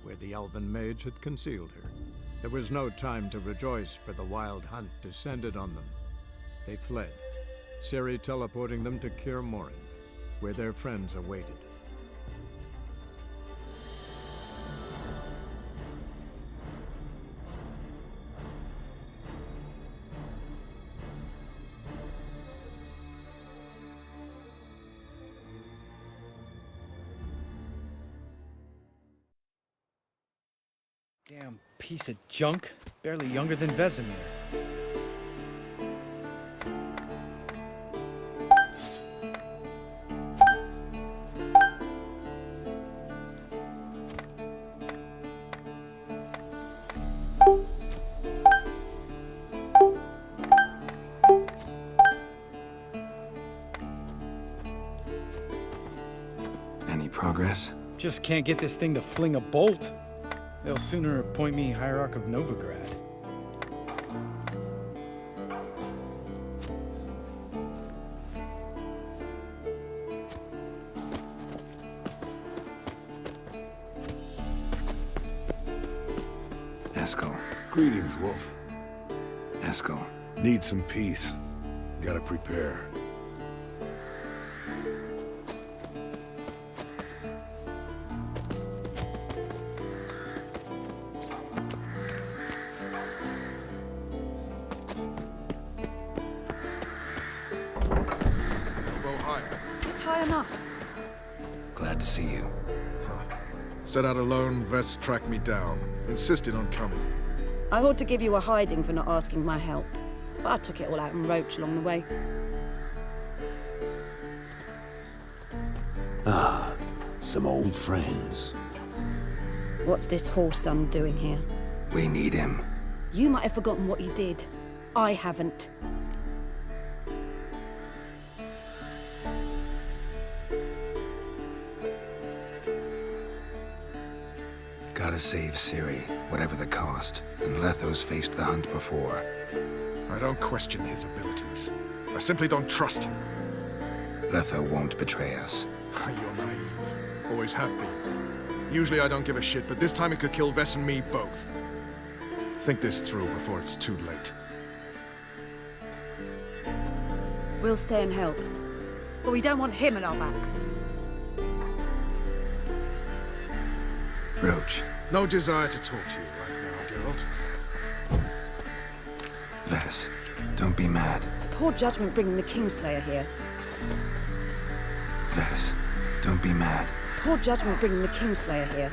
where the elven mage had concealed her. There was no time to rejoice, for the wild hunt descended on them. They fled, Ciri teleporting them to Kaer Morhen, where their friends awaited. Damn piece of junk. Barely younger than Vesemir. Any progress? Just can't get this thing to fling a bolt. They'll sooner appoint me Hierarch of Novigrad. Eskel. Greetings, Wolf. Eskel. Need some peace. Gotta prepare. Elbow higher. It's high enough. Glad to see you. Set out alone, Vess tracked me down. Insisted on coming. I ought to give you a hiding for not asking my help, but I took it all out in Roach along the way. Some old friends. What's this horse son doing here? We need him. You might have forgotten what he did. I haven't. Gotta save Ciri, whatever the cost. And Letho's faced the hunt before. I don't question his abilities. I simply don't trust him. Letho won't betray us. You're naive. Always have been. Usually I don't give a shit, but this time it could kill Vess and me both. Think this through before it's too late. We'll stay and help. But we don't want him at our backs. Roach. No desire to talk to you right now, Geralt. Vess. Don't be mad. Poor judgment bringing the Kingslayer here. Vess. Don't be mad. Poor judgment bringing the Kingslayer here.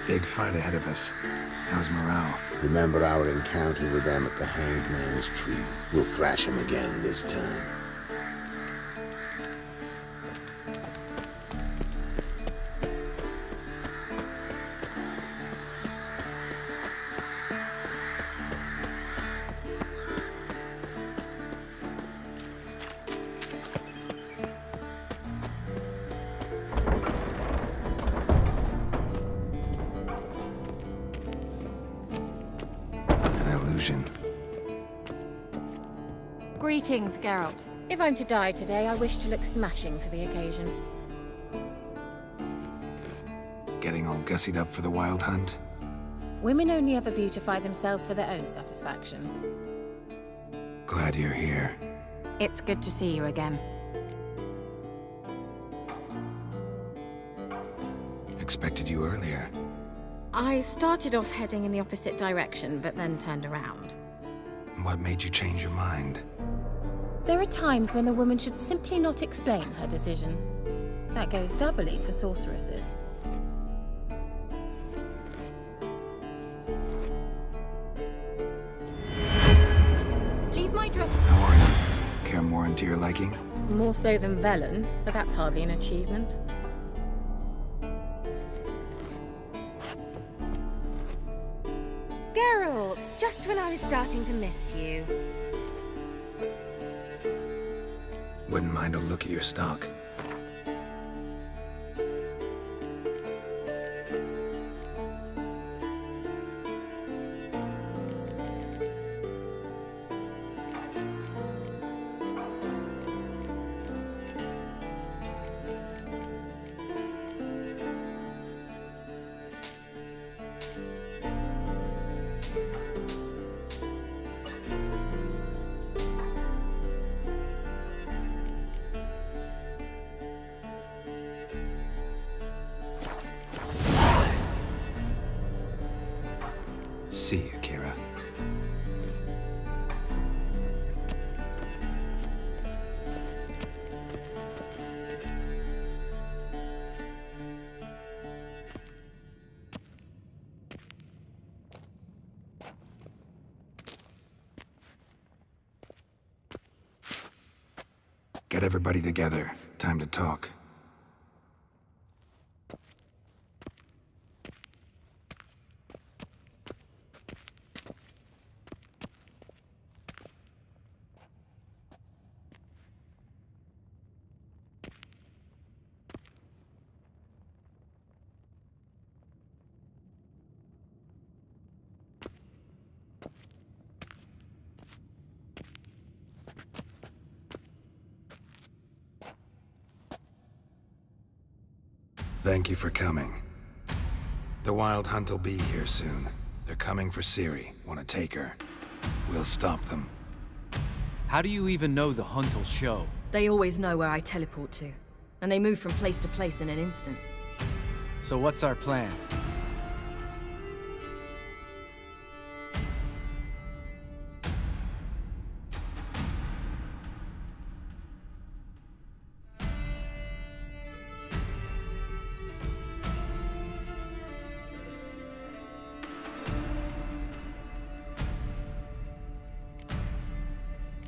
Big fight ahead of us. How's morale? Remember our encounter with them at the Hanged Man's Tree. We'll thrash them again this time. An illusion. Greetings, Geralt. If I'm to die today, I wish to look smashing for the occasion. Getting all gussied up for the wild hunt? Women only ever beautify themselves for their own satisfaction. Glad you're here. It's good to see you again. Expected you earlier. I started off heading in the opposite direction, but then turned around. What made you change your mind? There are times when the woman should simply not explain her decision. That goes doubly for sorceresses. Leave my dress... How are you? Kaer Morhen to your liking? More so than Velen, but that's hardly an achievement. Geralt, just when I was starting to miss you. Wouldn't mind a look at your stock. Get everybody together. Time to talk. Thank you for coming. The Wild Hunt will be here soon. They're coming for Ciri. Want to take her? We'll stop them. How do you even know the hunt will show? They always know where I teleport to, and they move from place to place in an instant. So what's our plan?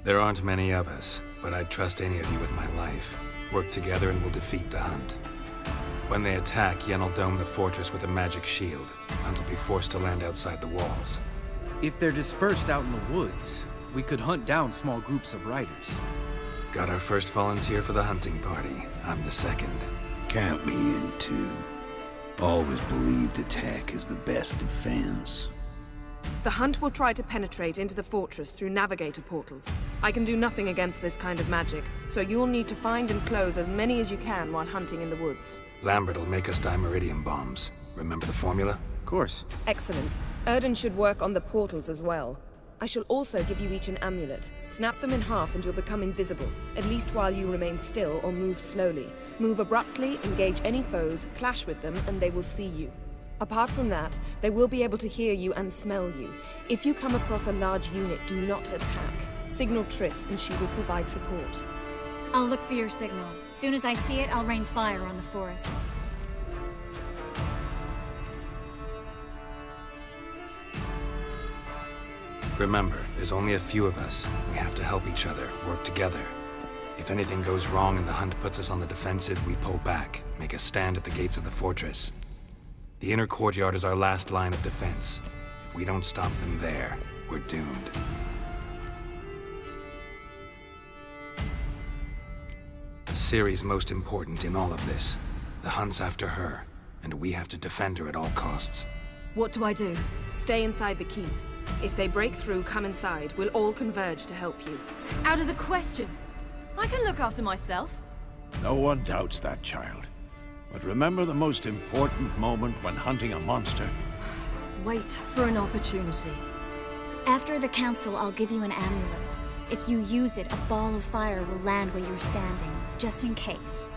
There aren't many of us, but I'd trust any of you with my life. Work together and we'll defeat the Hunt. When they attack, Yen will dome the fortress with a magic shield. Hunt will be forced to land outside the walls. If they're dispersed out in the woods, we could hunt down small groups of riders. Got our first volunteer for the hunting party. I'm the second. Count me in, too. Always believed attack is the best defense. The Hunt will try to penetrate into the fortress through navigator portals. I can do nothing against this kind of magic, so you'll need to find and close as many as you can while hunting in the woods. Lambert will make us dimeridium bombs. Remember the formula? Of course. Excellent. Erden should work on the portals as well. I shall also give you each an amulet. Snap them in half and you'll become invisible, at least while you remain still or move slowly. Move abruptly, engage any foes, clash with them, and they will see you. Apart from that, they will be able to hear you and smell you. If you come across a large unit, do not attack. Signal Triss and she will provide support. I'll look for your signal. Soon as I see it, I'll rain fire on the forest. Remember, there's only a few of us. We have to help each other, work together. If anything goes wrong and the Hunt puts us on the defensive, we pull back, make a stand at the gates of the fortress. The inner courtyard is our last line of defense. If we don't stop them there, we're doomed. Ciri's most important in all of this. The Hunt's after her, and we have to defend her at all costs. What do I do? Stay inside the keep. If they break through, come inside. We'll all converge to help you. Out of the question. I can look after myself. No one doubts that, child. But remember the most important moment when hunting a monster? Wait for an opportunity. After the council, I'll give you an amulet. If you use it, a ball of fire will land where you're standing, just in case.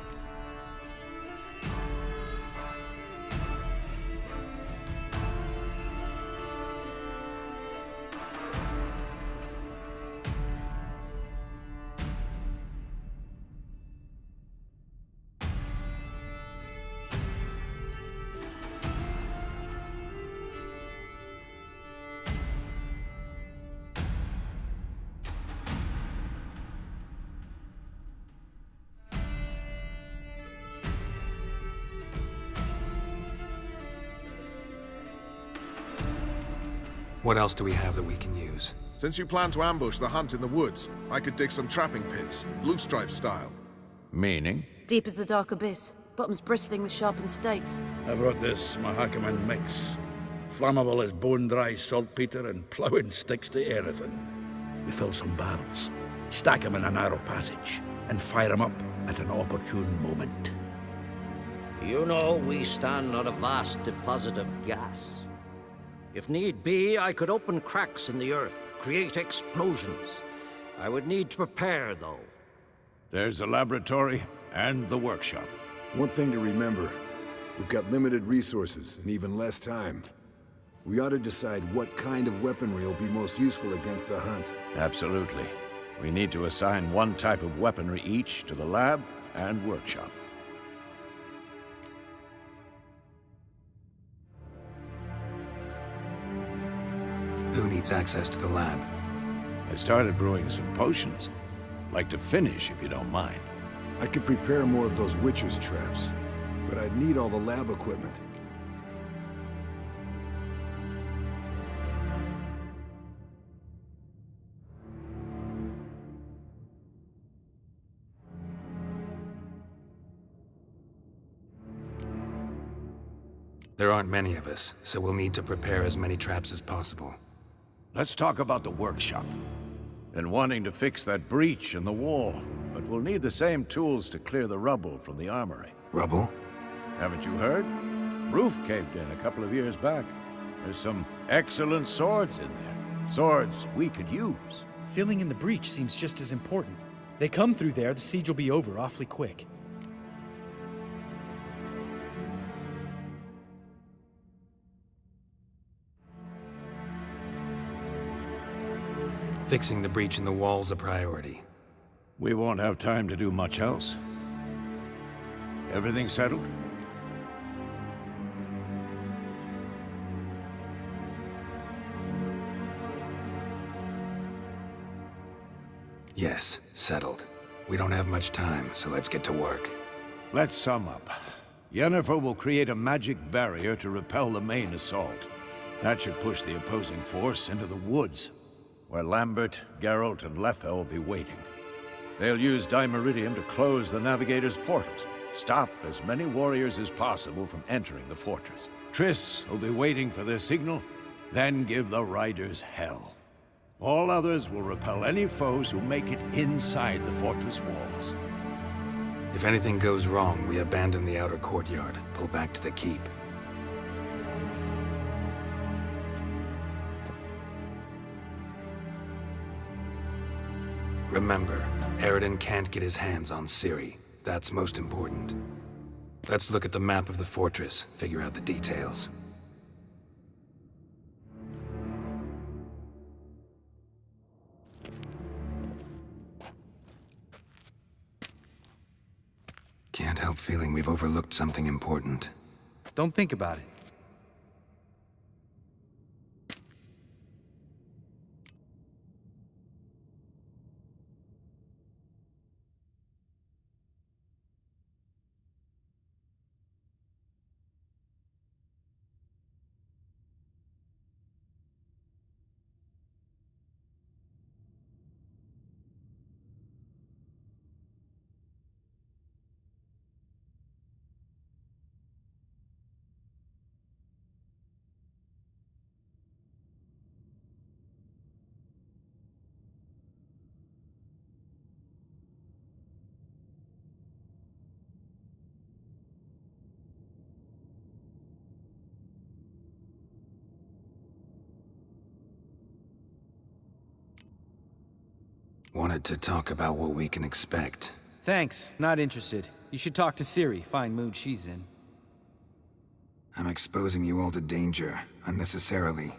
What else do we have that we can use? Since you plan to ambush the Hunt in the woods, I could dig some trapping pits, Blue Stripe style. Meaning? Deep as the dark abyss, bottoms bristling with sharpened stakes. I brought this Mahakaman mix. Flammable as bone-dry saltpeter and ploughing sticks to anything. We fill some barrels, stack them in a narrow passage, and fire them up at an opportune moment. You know, we stand on a vast deposit of gas. If need be, I could open cracks in the earth, create explosions. I would need to prepare, though. There's the laboratory and the workshop. One thing to remember, we've got limited resources and even less time. We ought to decide what kind of weaponry will be most useful against the Hunt. Absolutely. We need to assign one type of weaponry each to the lab and workshop. Who needs access to the lab? I started brewing some potions. Like to finish, if you don't mind. I could prepare more of those Witcher's traps, but I'd need all the lab equipment. There aren't many of us, so we'll need to prepare as many traps as possible. Let's talk about the workshop. Been wanting to fix that breach in the wall, but we'll need the same tools to clear the rubble from the armory. Rubble? Haven't you heard? Roof caved in a couple of years back. There's some excellent swords in there. Swords we could use. Filling in the breach seems just as important. They come through there, the siege will be over awfully quick. Fixing the breach in the wall's a priority. We won't have time to do much else. Everything settled? Yes, settled. We don't have much time, so let's get to work. Let's sum up. Yennefer will create a magic barrier to repel the main assault. That should push the opposing force into the woods, where Lambert, Geralt, and Letha will be waiting. They'll use Dimeridium to close the Navigator's portals, stop as many warriors as possible from entering the fortress. Triss will be waiting for their signal, then give the riders hell. All others will repel any foes who make it inside the fortress walls. If anything goes wrong, we abandon the outer courtyard, pull back to the keep. Remember, Aroden can't get his hands on Ciri. That's most important. Let's look at the map of the fortress, figure out the details. Can't help feeling we've overlooked something important. Don't think about it. Wanted to talk about what we can expect. Thanks, not interested. You should talk to Ciri, fine mood she's in. I'm exposing you all to danger, unnecessarily.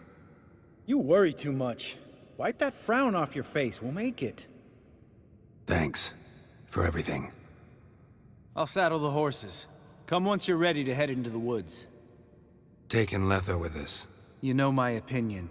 You worry too much. Wipe that frown off your face, we'll make it. Thanks for everything. I'll saddle the horses. Come once you're ready to head into the woods. Taking Letha with us. You know my opinion.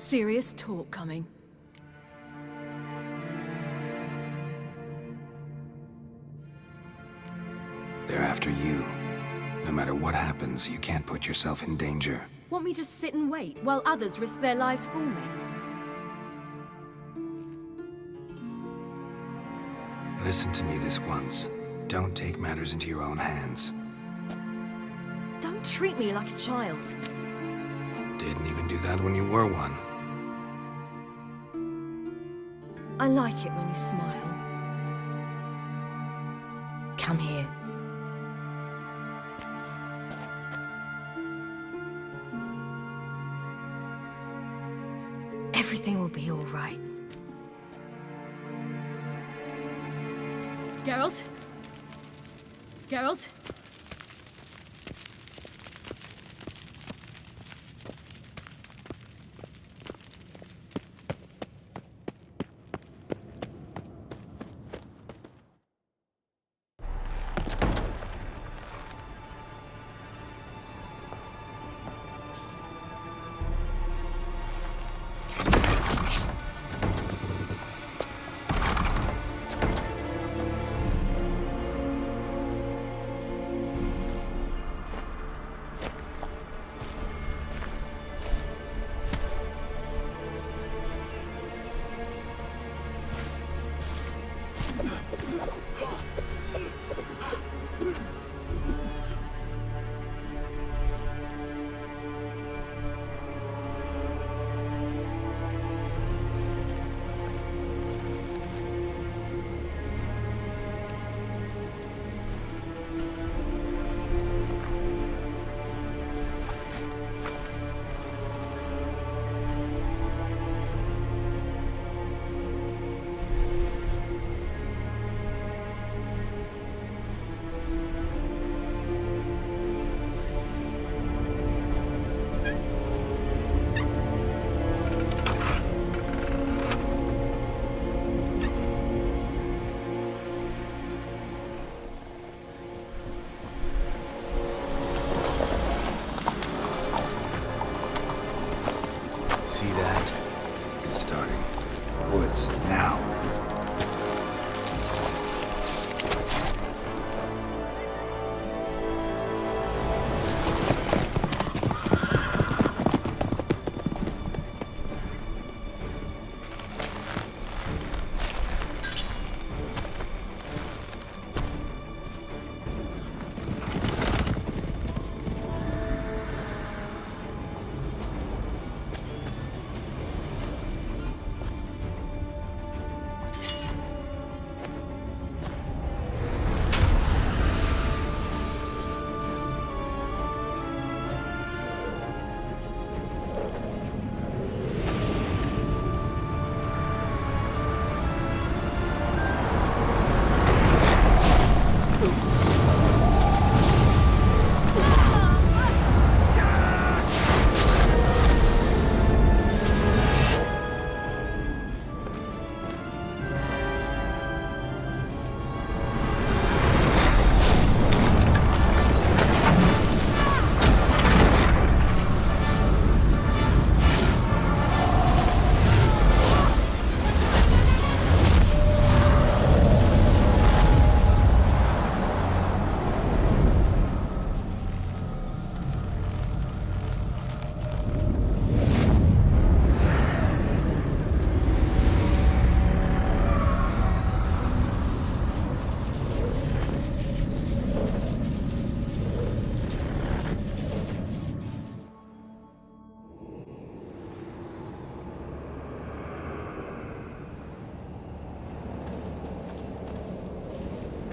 serious talk coming. They're after you. No matter what happens, you can't put yourself in danger. Want me to sit and wait while others risk their lives for me? Listen to me this once. Don't take matters into your own hands. Don't treat me like a child. Didn't even do that when you were one. I like it when you smile. Come here. Everything will be all right. Geralt? Geralt? See that? It's starting. Woods, now.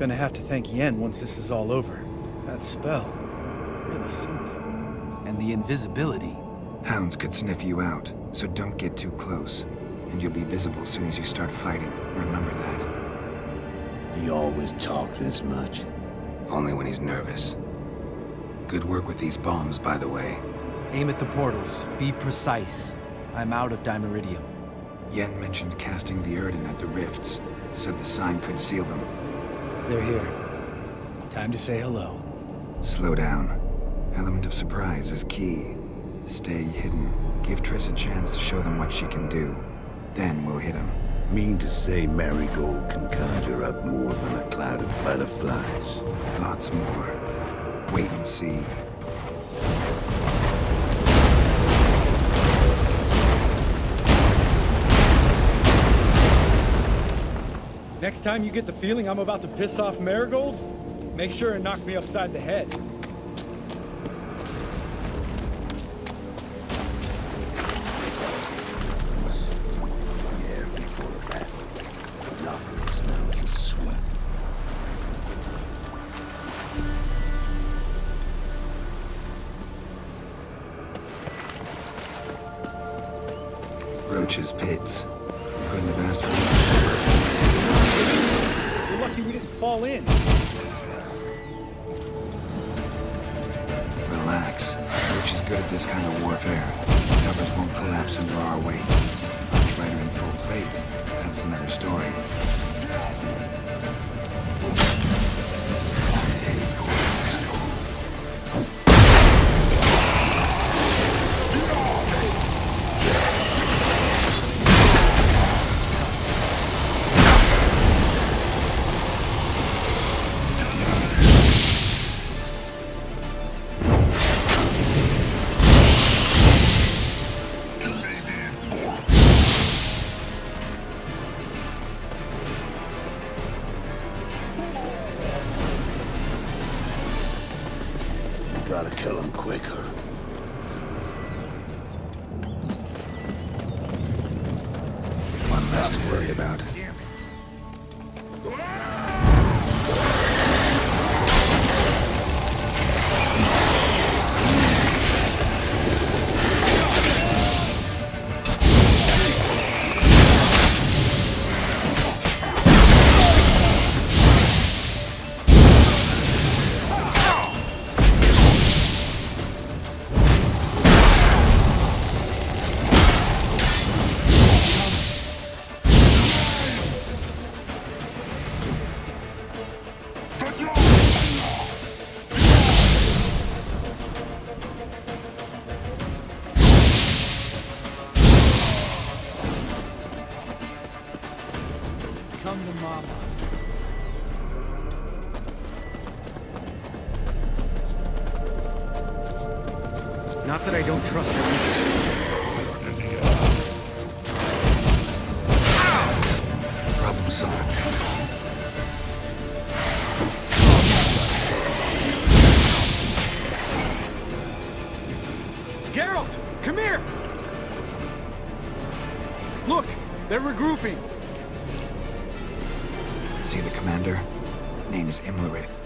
Gonna have to thank Yen once this is all over. That spell, really something. And the invisibility. Hounds could sniff you out, so don't get too close. And you'll be visible as soon as you start fighting. Remember that. He always talk this much? Only when he's nervous. Good work with these bombs, by the way. Aim at the portals. Be precise. I'm out of Dimeridium. Yen mentioned casting the Erdin at the rifts. Said the sign could seal them. They're here. Time to say hello. Slow down. Element of surprise is key. Stay hidden. Give Triss a chance to show them what she can do. Then we'll hit him. Mean to say Marigold can conjure up more than a cloud of butterflies? Lots more. Wait and see. Next time you get the feeling I'm about to piss off Marigold, make sure and knock me upside the head. Yeah, before that, nothing smells as sweet. Roach's pits. Couldn't have asked for more. You're lucky we didn't fall in. Relax. Roach is good at this kind of warfare. Covers won't collapse under our weight. Punch Rider in full plate. That's another story. Gotta kill him quicker. One less to worry about. Damn it. Come to mama. Not that I don't trust this. Problem solved. Geralt, come here! Look, they're regrouping. See the commander? Name's Imlerith.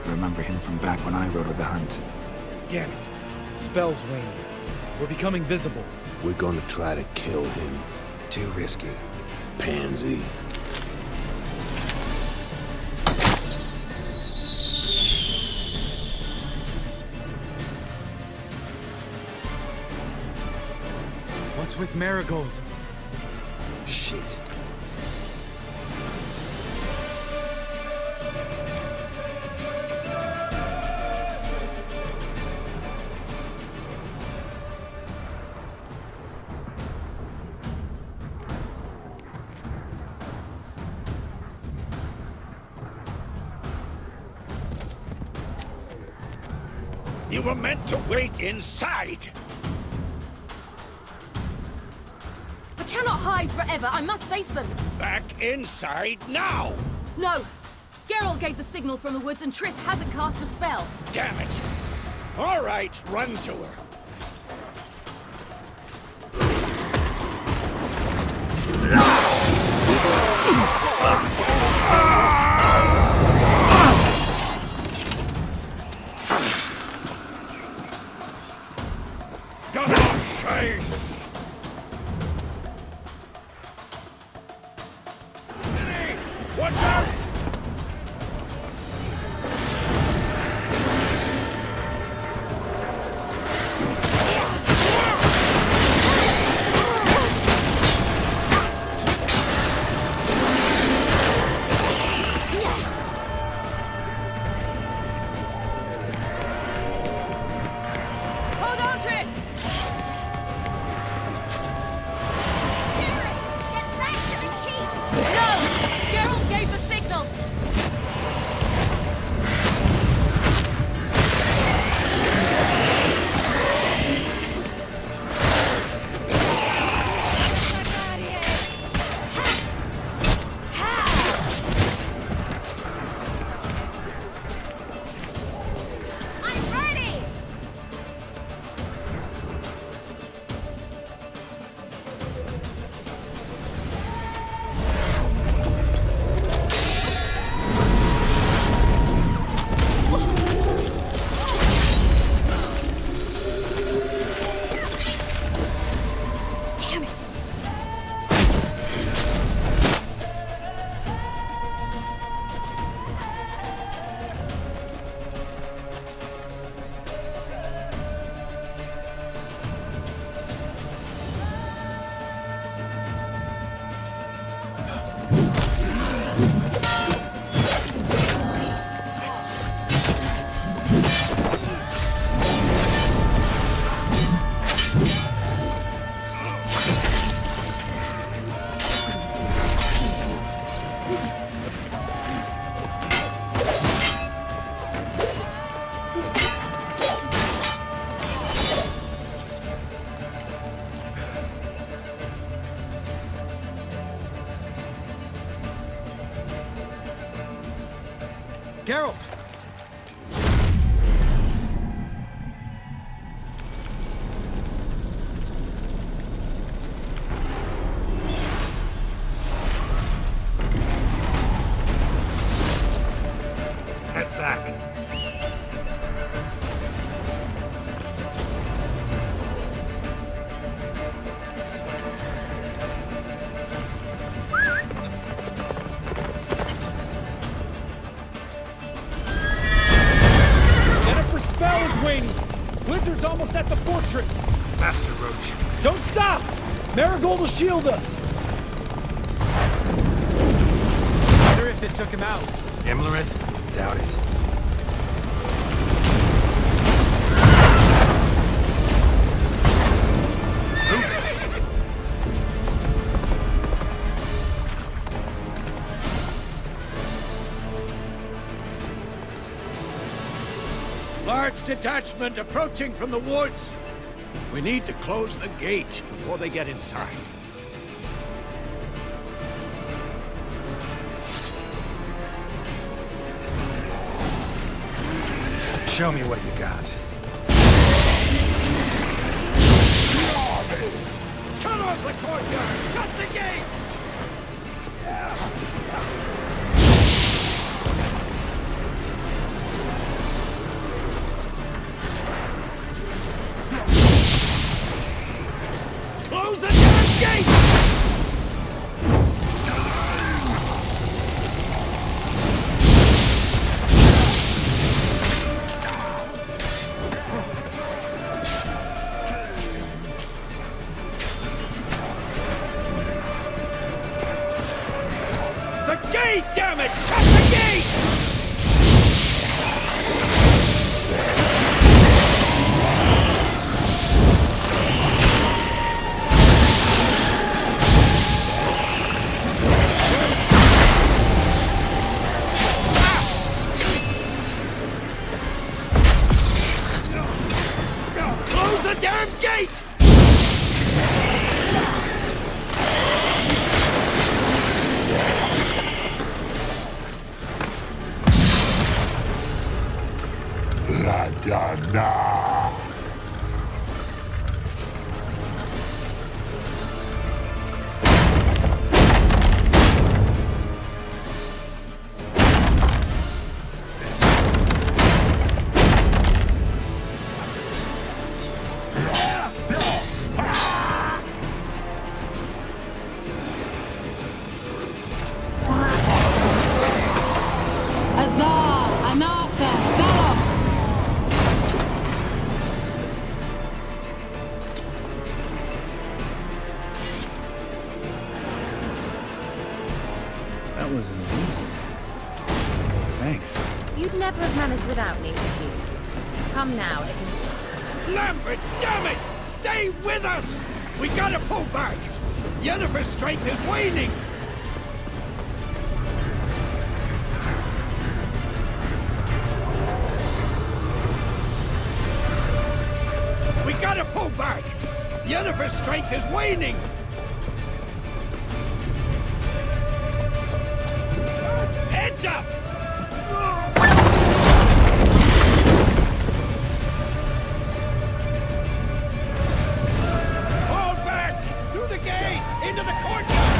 I remember him from back when I rode with the hunt. Damn it. Spell's waning. We're becoming visible. We're gonna try to kill him. Too risky. Pansy. What's with Marigold? Shit. You were meant to wait inside! I cannot hide forever. I must face them. Back inside now! No. Geralt gave the signal from the woods and Triss hasn't cast the spell. Damn it! All right, run to her. Gonna chase! City! Watch out! Hold on, Triss! Geralt! Head back. Yennefer's spell is waning! Blizzard's almost at the fortress! Faster, Roach. Don't stop! Marigold will shield us! Wonder if it took him out. Imlerith? Doubt it. Large detachment approaching from the woods. We need to close the gate before they get inside. Show me what you got. Cut off the courtyard! Shut the gate! Close the damn gate! The gate, damn it! Shut the gate! Close the damn gate! La da da. Azar! Anartha! Velos! That was amazing. Thanks. You'd never have managed without me, would you? Come now, Ignis. Lambert, damn it! Stay with us! We gotta pull back! Yennefer's strength is waning! We gotta pull back! Yennefer's strength is waning! Heads up! Fall back! Through the gate! Into the courtyard!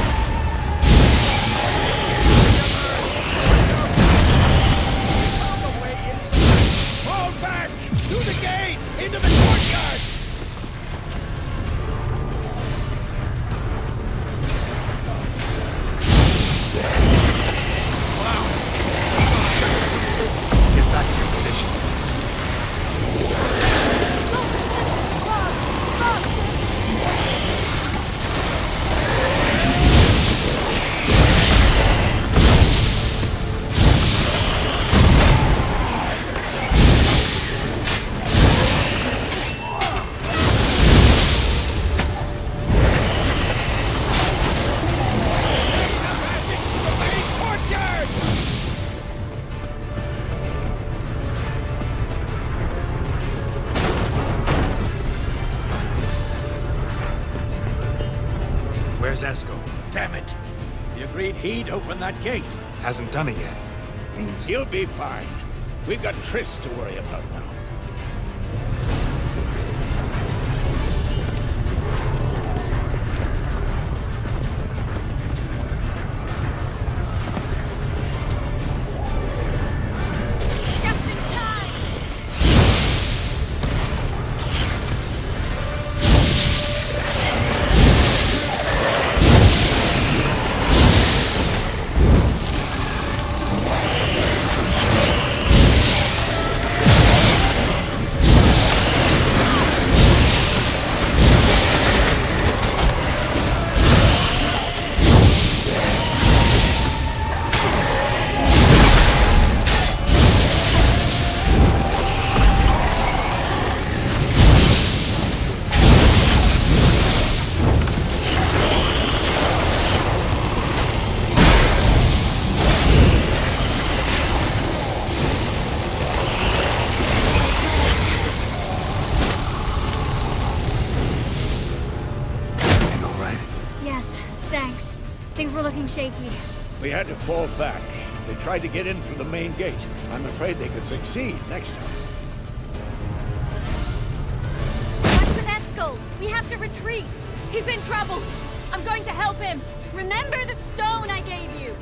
Fall back! Through the gate! Into the courtyard! Get back to your position. Where's Esco? Damn it! He agreed he'd open that gate. Hasn't done it yet. means... You'll be fine. We've got Triss to worry about now. Thanks. Things were looking shaky. We had to fall back. They tried to get in through the main gate. I'm afraid they could succeed next time. Watch the Nesco! We have to retreat! He's in trouble! I'm going to help him! Remember the stone I gave you!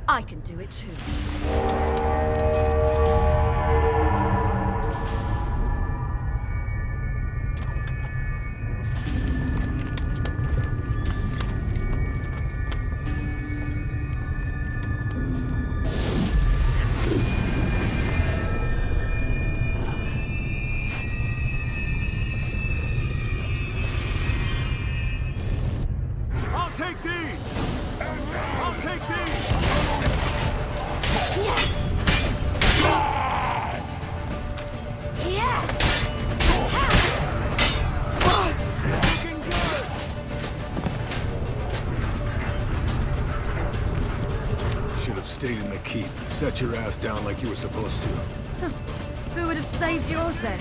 I can do it too. I'll take these! I'll take these! Should have stayed in the keep. Set your ass down like you were supposed to. Who would have saved yours then?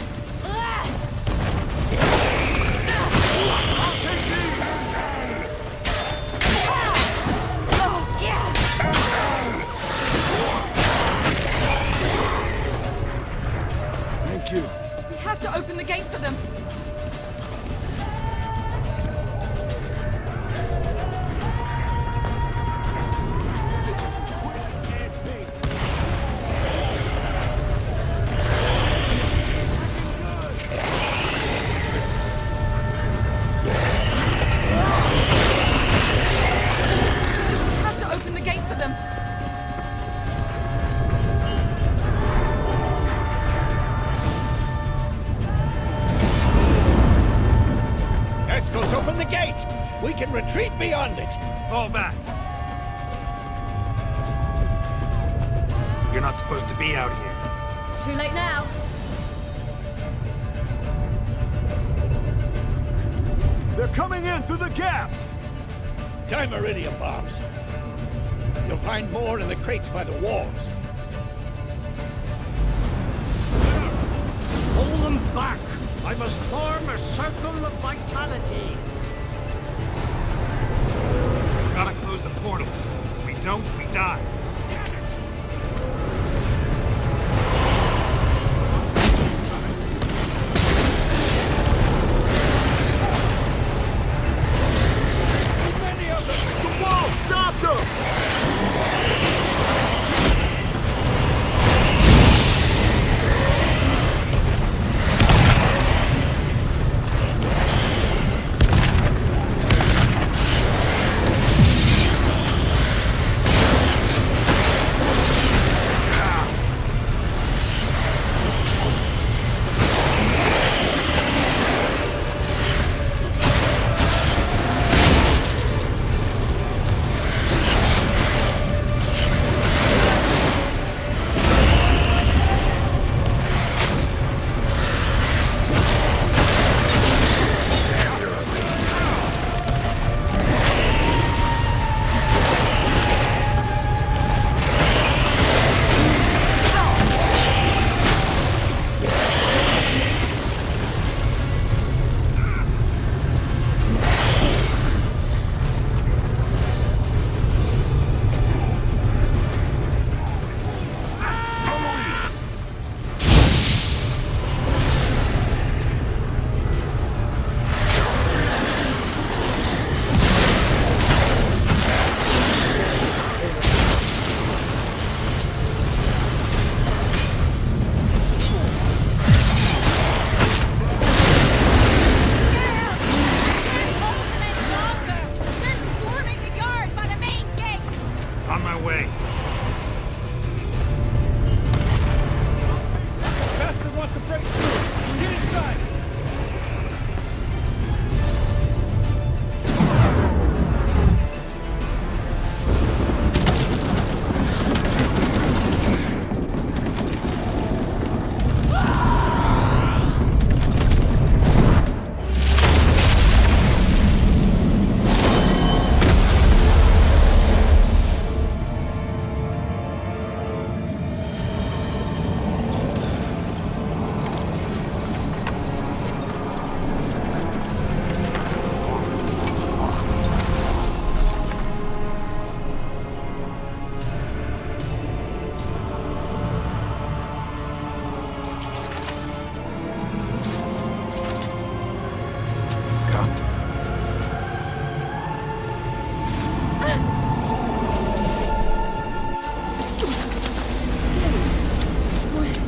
Thank you. We have to open the gate for them. Open the gate! We can retreat beyond it! Fall back! You're not supposed to be out here. Too late now. They're coming in through the gaps! Time iridium bombs. You'll find more in the crates by the walls. Hold them back! I must form a circle of vitality. Gotta close the portals. If we don't, we die. Stop them! On my way. Bastard wants to break through! Get inside!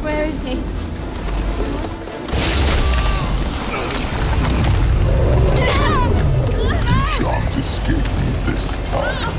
Where is he? Shan't escape me this time.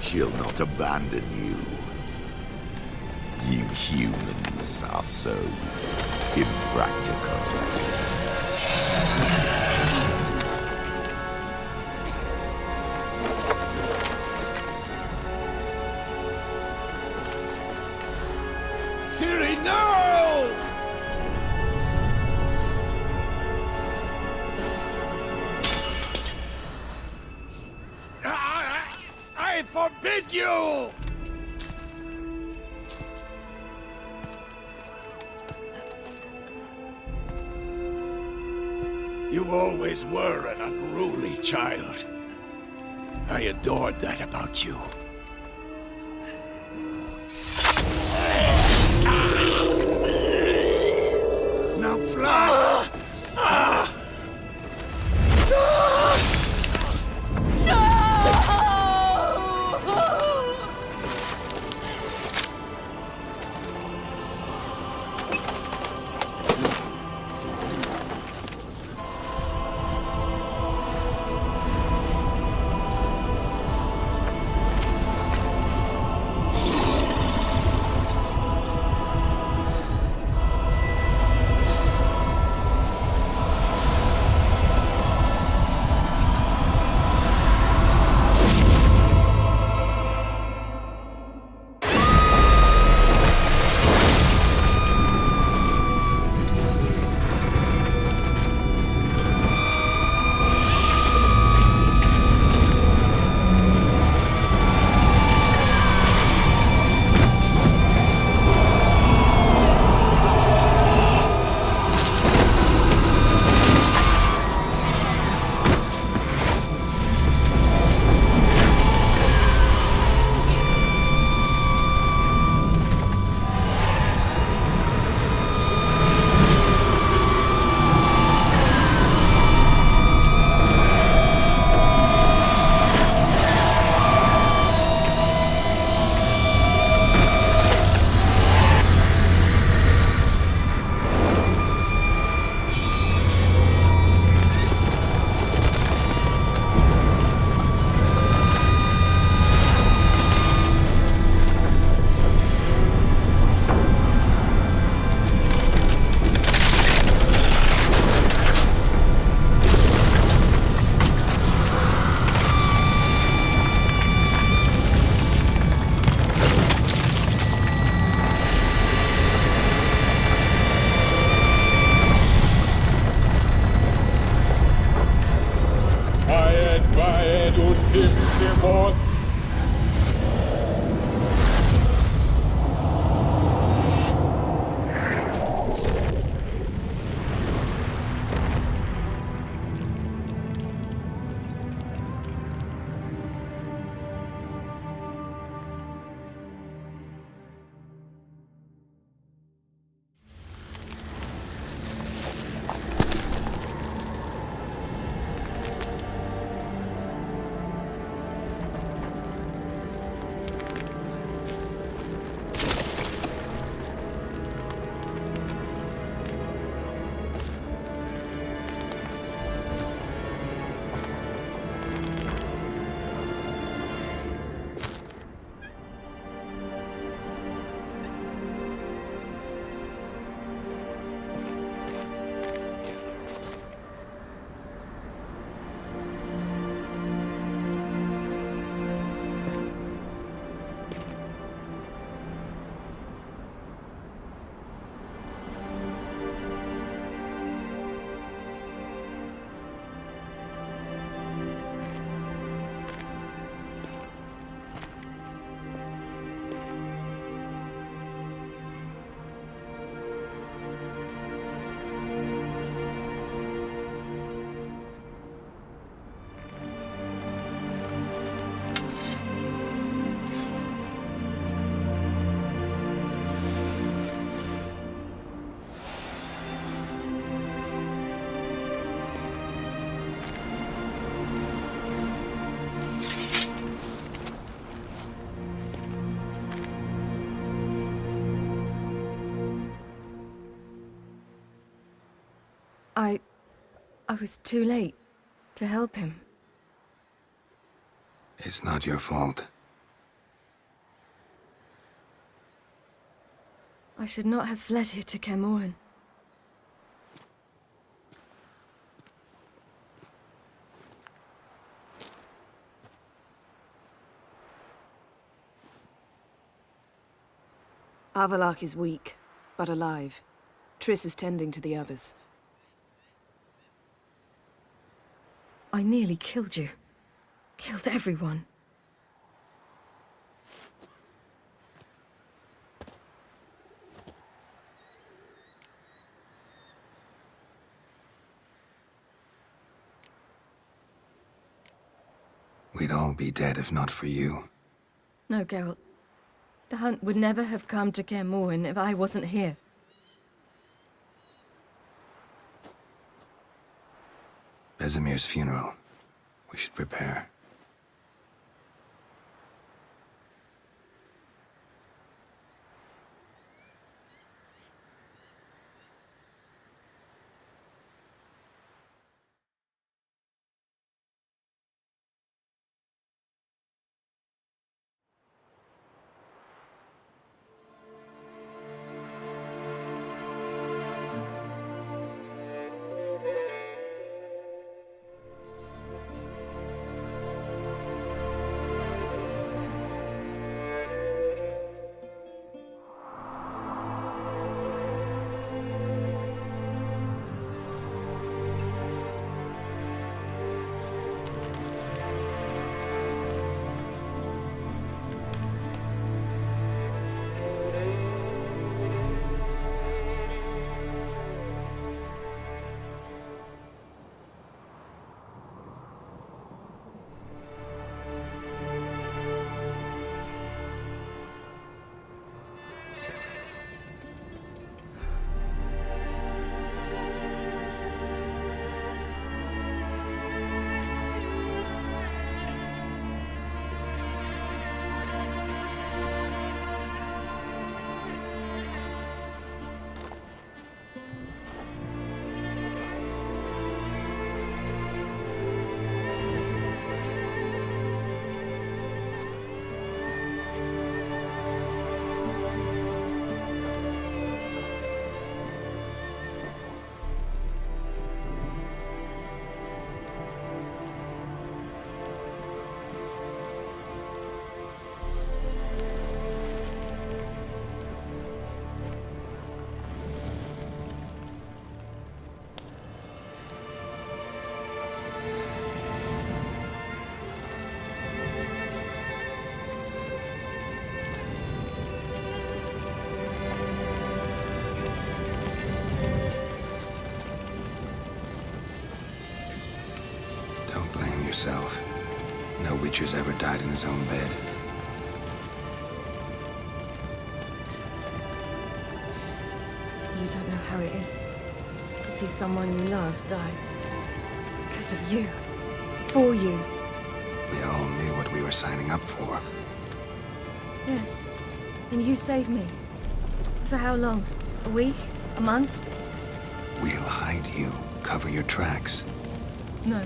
She'll not abandon you. You humans are so impractical. Ciri, no! I forbid you! You always were an unruly child. I adored that about you. forth. I was too late to help him. It's not your fault. I should not have fled here to Kaer Morhen. Avallac'h is weak, but alive. Triss is tending to the others. I nearly killed you. Killed everyone. We'd all be dead if not for you. No, Geralt. The hunt would never have come to Kaer Morhen if I wasn't here. Vesemir's funeral. We should prepare. yourself. No Witcher's ever died in his own bed. You don't know how it is to see someone you love die. Because of you. For you. We all knew what we were signing up for. Yes. And you saved me. For how long? A week? A month? We'll hide you. Cover your tracks. No.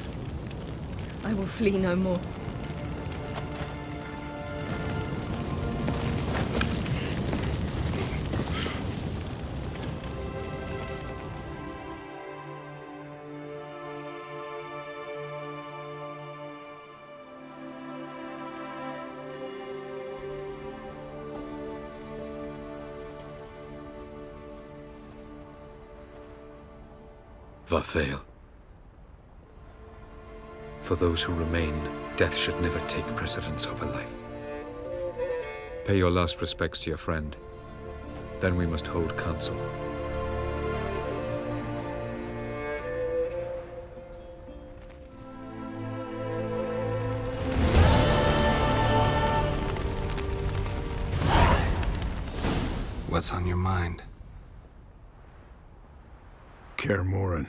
I will flee no more. Vathael. For those who remain, death should never take precedence over life. Pay your last respects to your friend. Then we must hold council. What's on your mind? Kaer Morhen.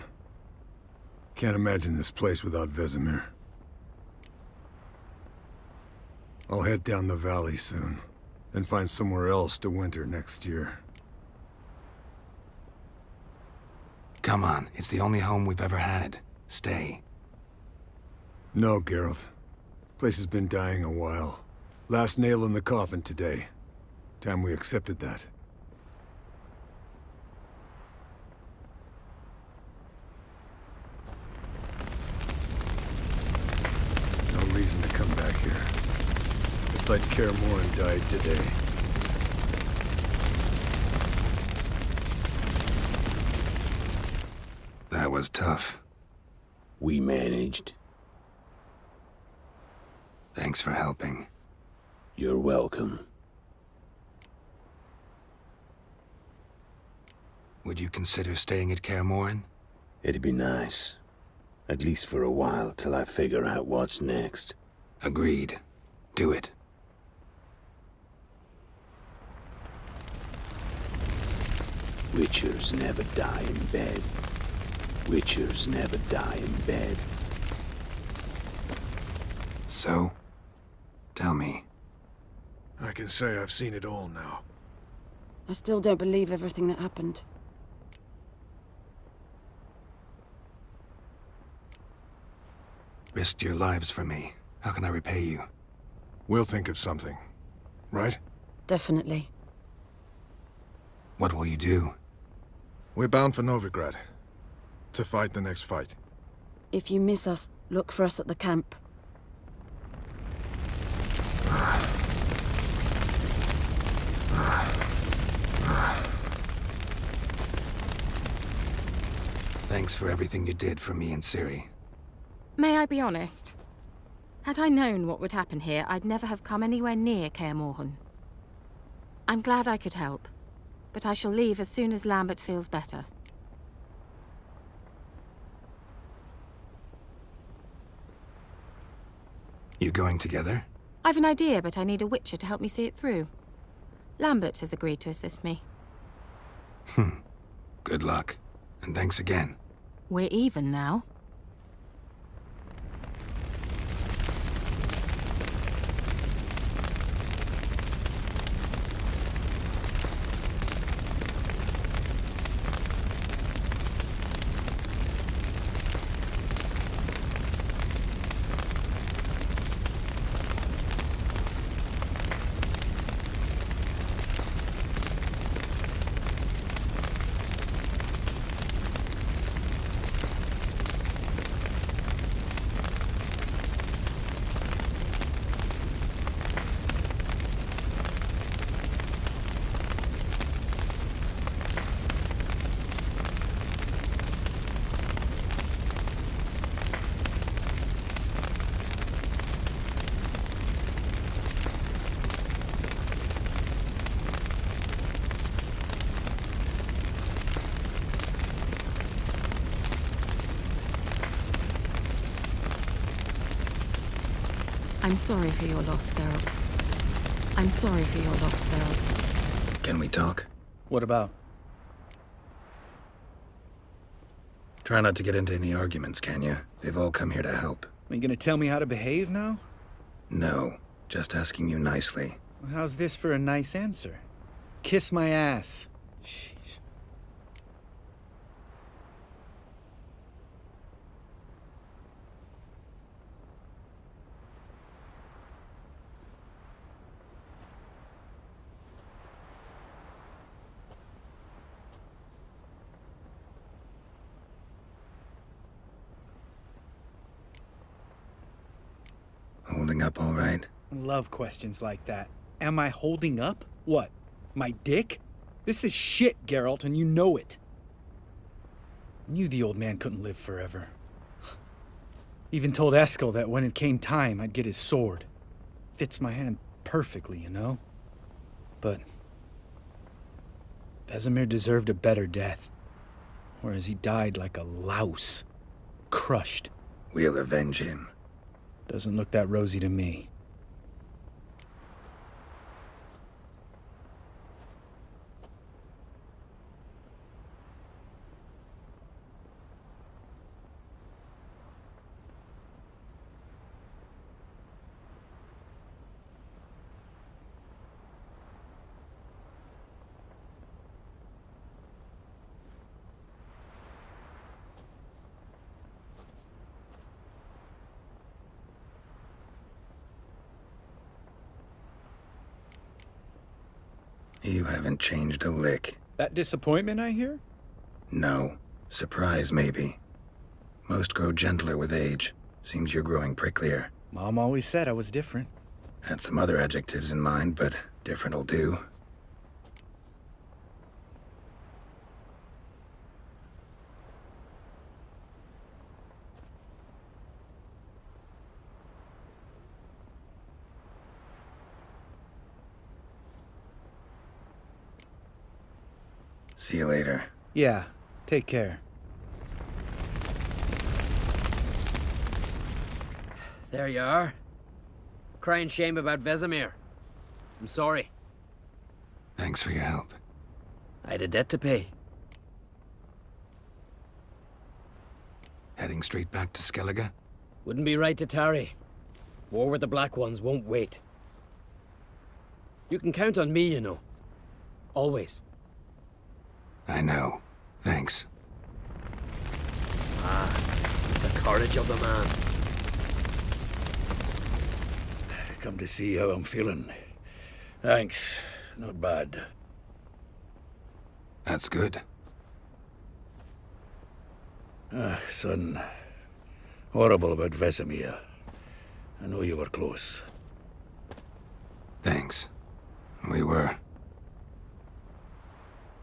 Can't imagine this place without Vesemir. I'll head down the valley soon, then find somewhere else to winter next year. Come on, it's the only home we've ever had. Stay. No, Geralt. Place has been dying a while. Last nail in the coffin today. Time we accepted that. No reason to come back here. It's like Kaer Morhen died today. That was tough. We managed. Thanks for helping. You're welcome. Would you consider staying at Kaer Morhen? It'd be nice. At least for a while, till I figure out what's next. Agreed. Do it. Witchers never die in bed. Witchers never die in bed. So? Tell me. I can say I've seen it all now. I still don't believe everything that happened. Risked your lives for me. How can I repay you? We'll think of something. Right? Definitely. What will you do? We're bound for Novigrad. To fight the next fight. If you miss us, look for us at the camp. Thanks for everything you did for me and Ciri. May I be honest? Had I known what would happen here, I'd never have come anywhere near Kaer Morhen. I'm glad I could help, but I shall leave as soon as Lambert feels better. You going together? I've an idea, but I need a Witcher to help me see it through. Lambert has agreed to assist me. Good luck. And thanks again. We're even now. I'm sorry for your loss, Geralt. I'm sorry for your loss, Geralt. Can we talk? What about? Try not to get into any arguments, can you? They've all come here to help. Are you gonna tell me how to behave now? No, just asking you nicely. Well, how's this for a nice answer? Kiss my ass. Sheesh. Holding up all right? Love questions like that. Am I holding up? What? My dick? This is shit, Geralt, and you know it. Knew the old man couldn't live forever. Even told Eskel that when it came time, I'd get his sword. Fits my hand perfectly, you know? But Vesemir deserved a better death. Whereas he died like a louse. Crushed. We'll avenge him. Doesn't look that rosy to me. You haven't changed a lick. That disappointment I hear? No. Surprise, maybe. Most grow gentler with age. Seems you're growing pricklier. Mom always said I was different. Had some other adjectives in mind, but different'll do. See you later. Yeah, take care. There you are. Crying shame about Vesemir. I'm sorry. Thanks for your help. I had a debt to pay. Heading straight back to Skellige? Wouldn't be right to tarry. War with the Black Ones won't wait. You can count on me, you know. Always. I know. Thanks. Ah, the courage of the man. Come to see how I'm feeling. Thanks. Not bad. That's good. Son. Horrible about Vesemir. I know you were close. Thanks. We were.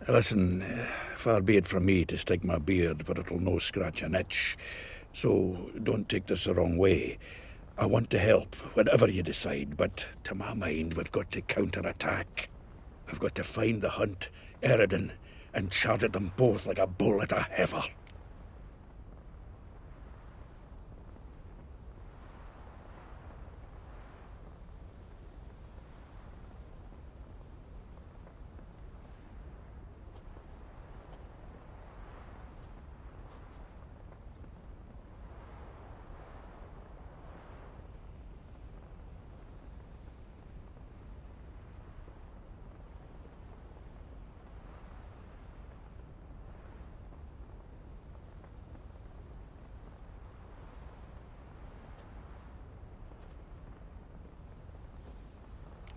Listen, far be it from me to stick my beard, but it'll no scratch an itch. So don't take this the wrong way. I want to help, whatever you decide, but to my mind, we've got to counterattack. We've got to find the Hunt, Eredin, and charge at them both like a bull at a heifer.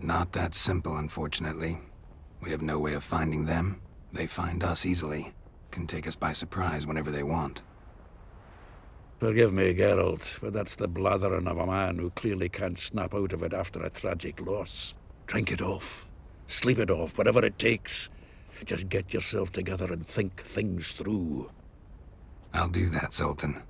Not that simple, unfortunately. We have no way of finding them. They find us easily. Can take us by surprise whenever they want. Forgive me, Geralt, but that's the blathering of a man who clearly can't snap out of it after a tragic loss. Drink it off. Sleep it off, whatever it takes. Just get yourself together and think things through. I'll do that, Sultan.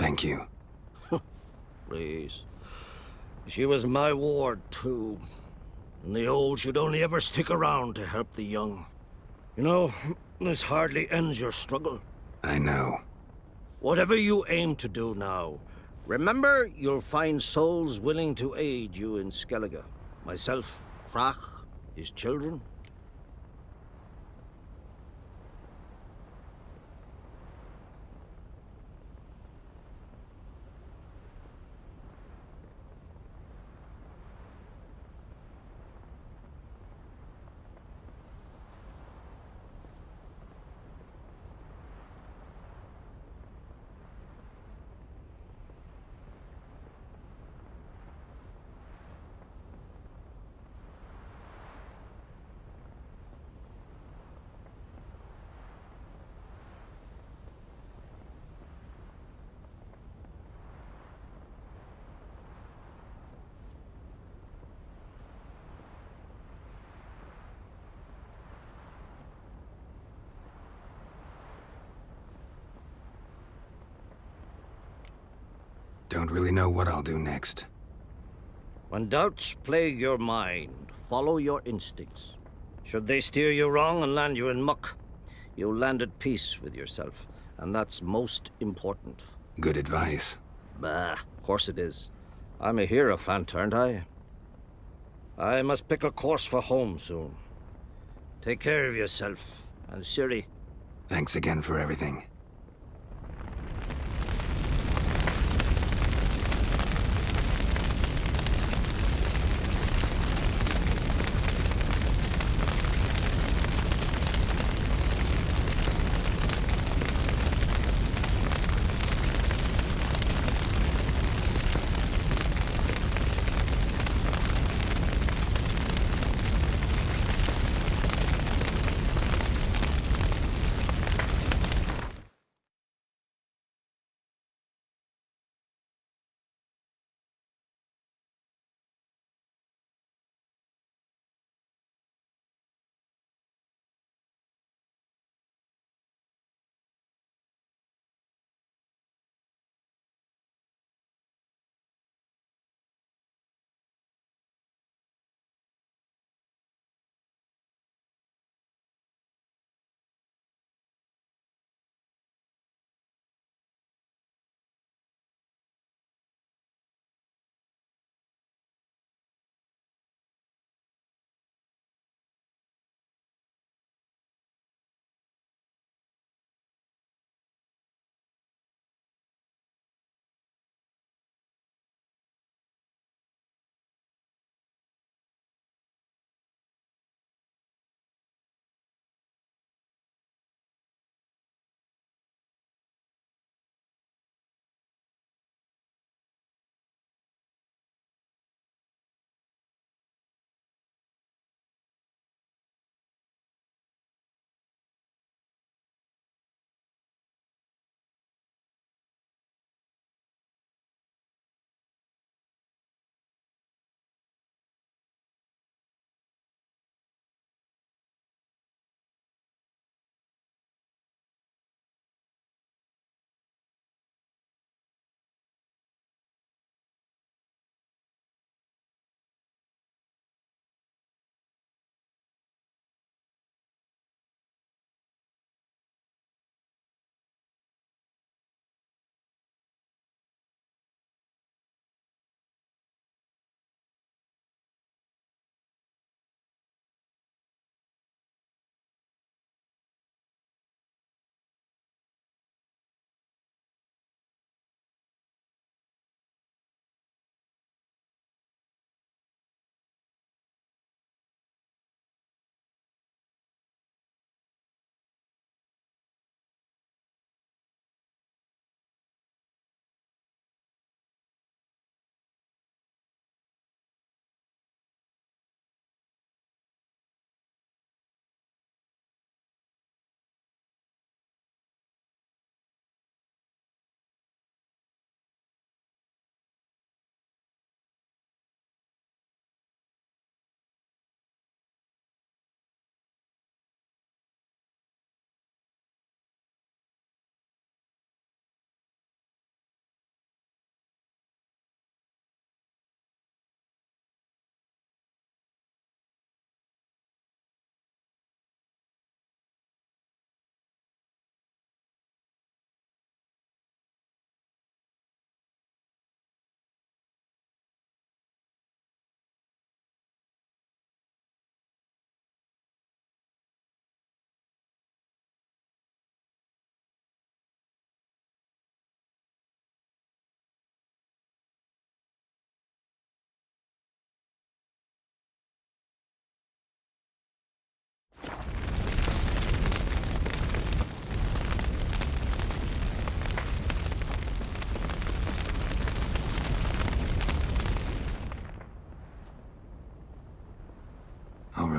Thank you. Please. She was my ward, too. And the old should only ever stick around to help the young. You know, this hardly ends your struggle. I know. Whatever you aim to do now, remember you'll find souls willing to aid you in Skellige. Myself, Crach, his children. Don't really know what I'll do next. When doubts plague your mind, follow your instincts. Should they steer you wrong and land you in muck, you'll land at peace with yourself, and that's most important. Good advice. Bah, of course it is. I'm a hierophant, aren't I? I must pick a course for home soon. Take care of yourself, and Ciri. Thanks again for everything.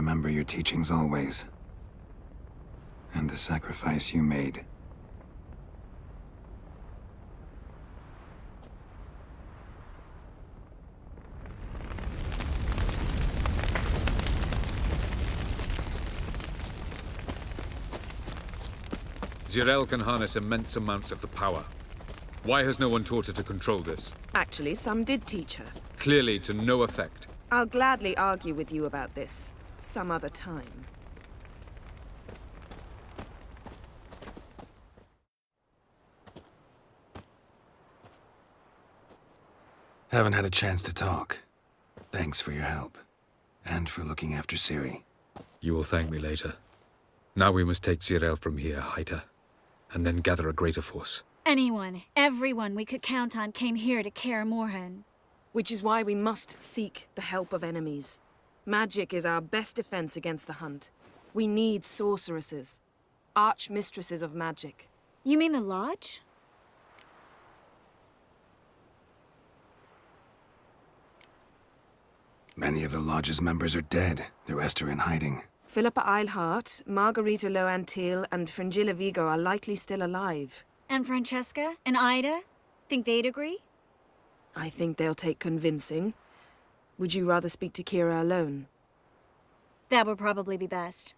remember your teachings always. And the sacrifice you made. Zirael can harness immense amounts of the power. Why has no one taught her to control this? Actually, some did teach her. Clearly to no effect. I'll gladly argue with you about this some other time. Haven't had a chance to talk. Thanks for your help. And for looking after Ciri. You will thank me later. Now we must take Zirael from here, hide her, and then gather a greater force. Anyone, everyone we could count on came here to Kaer Morhen. Which is why we must seek the help of enemies. Magic is our best defense against the Hunt. We need sorceresses. Archmistresses of magic. You mean the Lodge? Many of the Lodge's members are dead. The rest are in hiding. Philippa Eilhart, Margarita Loantil, and Fringilla Vigo are likely still alive. And Francesca? And Ida? Think they'd agree? I think they'll take convincing. Would you rather speak to Kira alone? That would probably be best.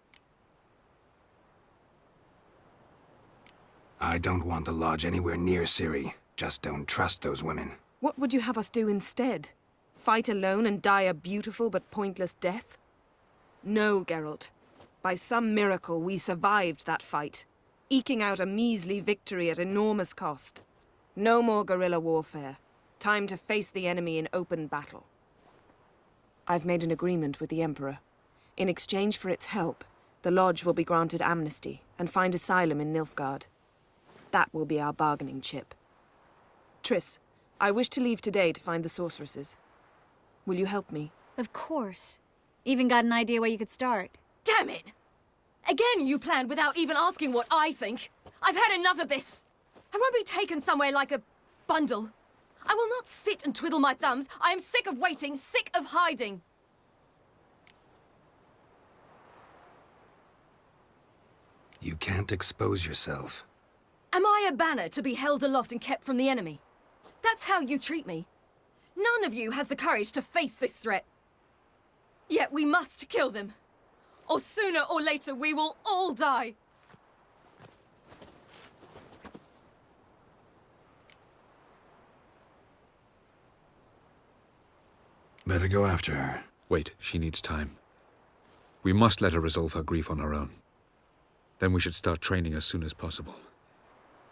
I don't want the Lodge anywhere near Ciri. Just don't trust those women. What would you have us do instead? Fight alone and die a beautiful but pointless death? No, Geralt. By some miracle, we survived that fight, eking out a measly victory at enormous cost. No more guerrilla warfare. Time to face the enemy in open battle. I've made an agreement with the Emperor. In exchange for its help, the Lodge will be granted amnesty and find asylum in Nilfgaard. That will be our bargaining chip. Triss, I wish to leave today to find the sorceresses. Will you help me? Of course. Even got an idea where you could start. Damn it! Again you planned without even asking what I think. I've had enough of this. I won't be taken somewhere like a bundle. I will not sit and twiddle my thumbs. I am sick of waiting, sick of hiding. You can't expose yourself. Am I a banner to be held aloft and kept from the enemy? That's how you treat me. None of you has the courage to face this threat. Yet we must kill them. Or sooner or later we will all die. Better go after her. Wait, she needs time. We must let her resolve her grief on her own. Then we should start training as soon as possible.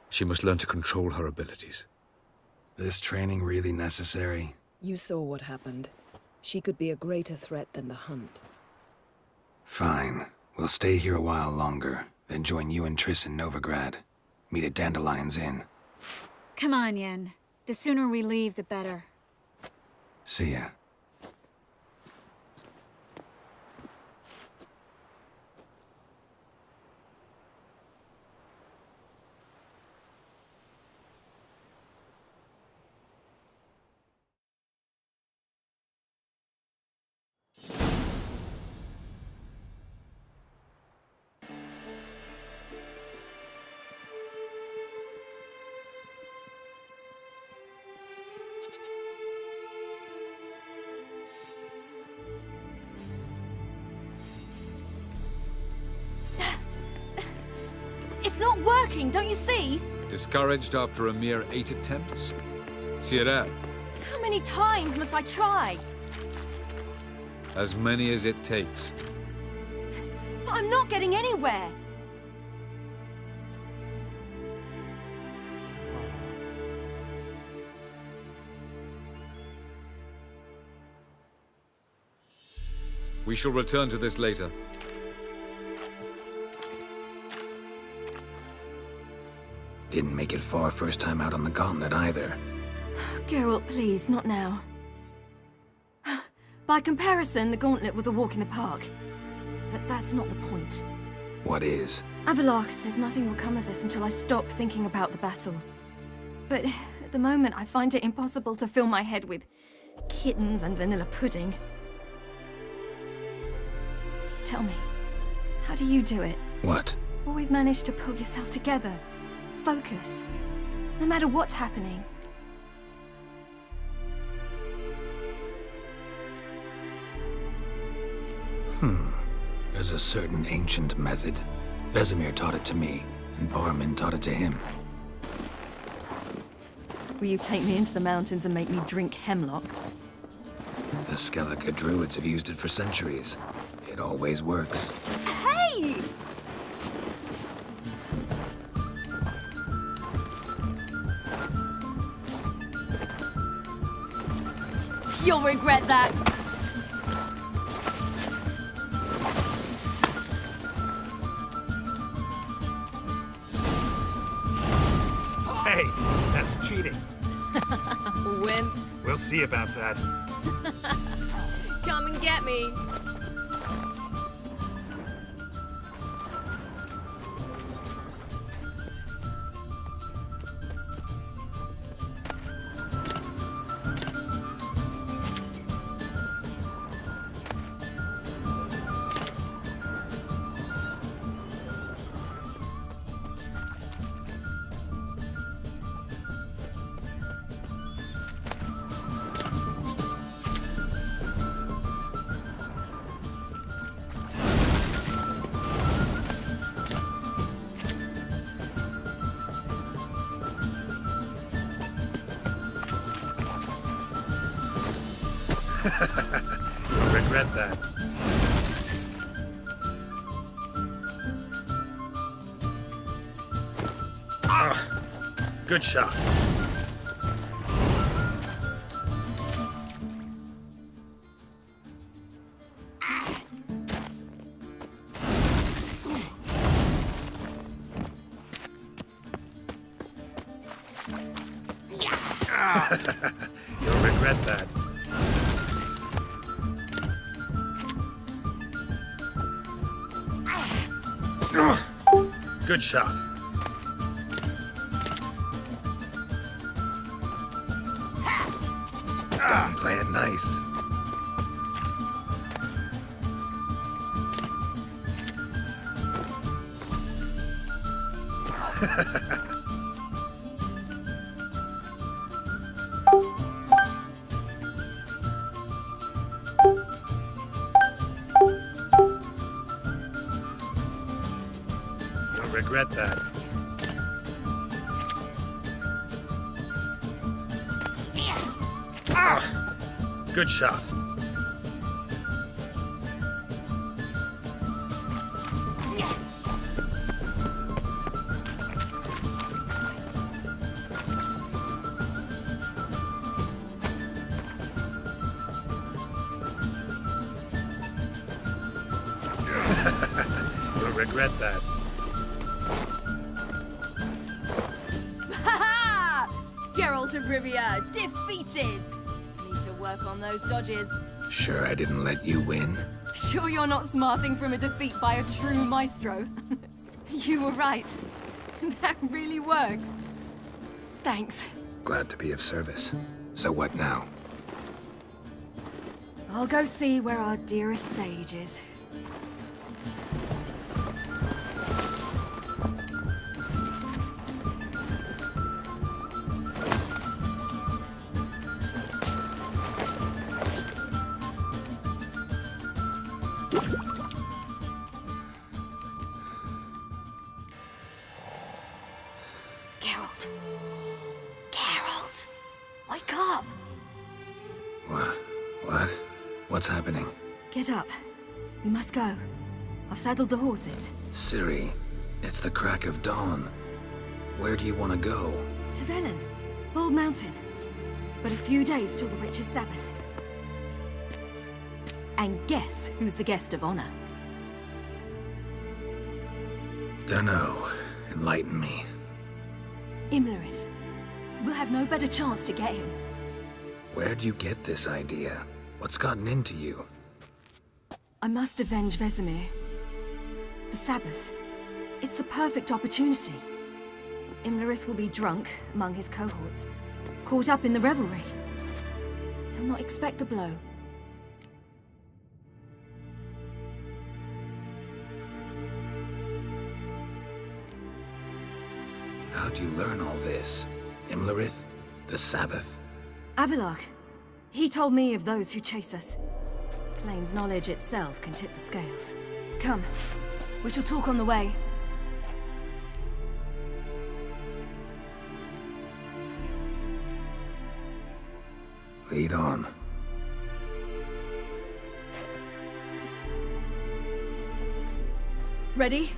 She must learn to control her abilities. This training really necessary? You saw what happened. She could be a greater threat than the Hunt. Fine. We'll stay here a while longer, then join you and Triss in Novigrad. Meet at Dandelion's Inn. Come on, Yen. The sooner we leave, the better. See ya. It's not working, don't you see? Discouraged after a mere 8 attempts? Zirael, How many times must I try? as many as it takes. But I'm not getting anywhere. We shall return to this later. Didn't make it far first time out on the gauntlet either. Geralt, please, not now. By comparison, the gauntlet was a walk in the park. But that's not the point. What is? Avallac'h says nothing will come of this until I stop thinking about the battle. But at the moment, I find it impossible to fill my head with kittens and vanilla pudding. Tell me, how do you do it? What? Always manage to pull yourself together. Focus. No matter what's happening. There's a certain ancient method. Vesemir taught it to me, and Barman taught it to him. Will you take me into the mountains and make me drink hemlock? The Skellige druids have used it for centuries. It always works. Hey! You'll regret that. Hey, that's cheating. Wimp. We'll see about that. Come and get me. You'll regret that. Good shot. You'll regret that. Good shot. I'm playing nice. You'll regret that. Good shot. You'll regret that. Ha-ha! Geralt of Rivia, defeated! Need to work on those dodges. Sure I didn't let you win? Sure you're not smarting from a defeat by a true maestro? You were right. That really works. Thanks. Glad to be of service. So what now? I'll go see where our dearest sage is. Geralt. Geralt! Wake up! What? What's happening? Get up. We must go. I've saddled the horses. Ciri, it's the crack of dawn. Where do you want to go? To Velen. Bald Mountain. But a few days till the Witch's Sabbath. And guess who's the guest of honor? Dunno. Enlighten me. Imlerith. We'll have no better chance to get him. Where'd you get this idea? What's gotten into you? I must avenge Vesemir. The Sabbath. It's the perfect opportunity. Imlerith will be drunk among his cohorts, caught up in the revelry. He'll not expect the blow. How'd you learn all this? Imlerith? The Sabbath? Avalok. He told me of those who chase us. Claims knowledge itself can tip the scales. Come, we shall talk on the way. Lead on. Ready?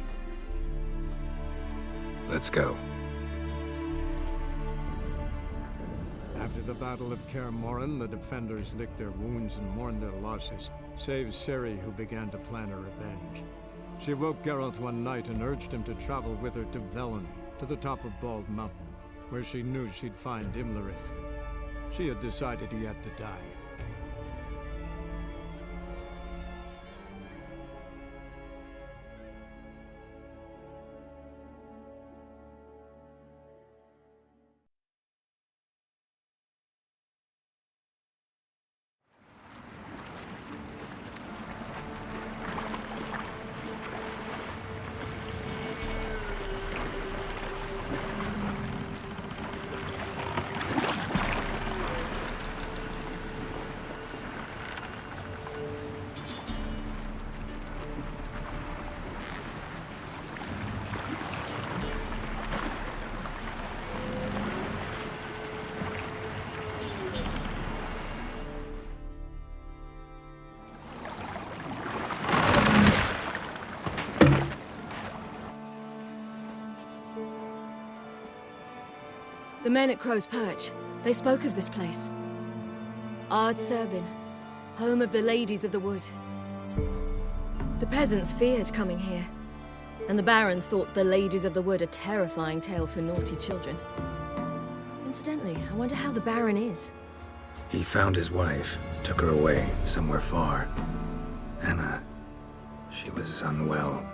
Let's go. After the Battle of Kaer Morhen, the defenders licked their wounds and mourned their losses, save Ciri, who began to plan her revenge. She woke Geralt one night and urged him to travel with her to Velen, to the top of Bald Mountain, where she knew she'd find Imlerith. She had decided he had to die. The men at Crow's Perch, they spoke of this place. Ard Serbin, home of the Ladies of the Wood. The peasants feared coming here, and the Baron thought the Ladies of the Wood a terrifying tale for naughty children. Incidentally, I wonder how the Baron is. He found his wife, took her away, somewhere far. Anna, she was unwell.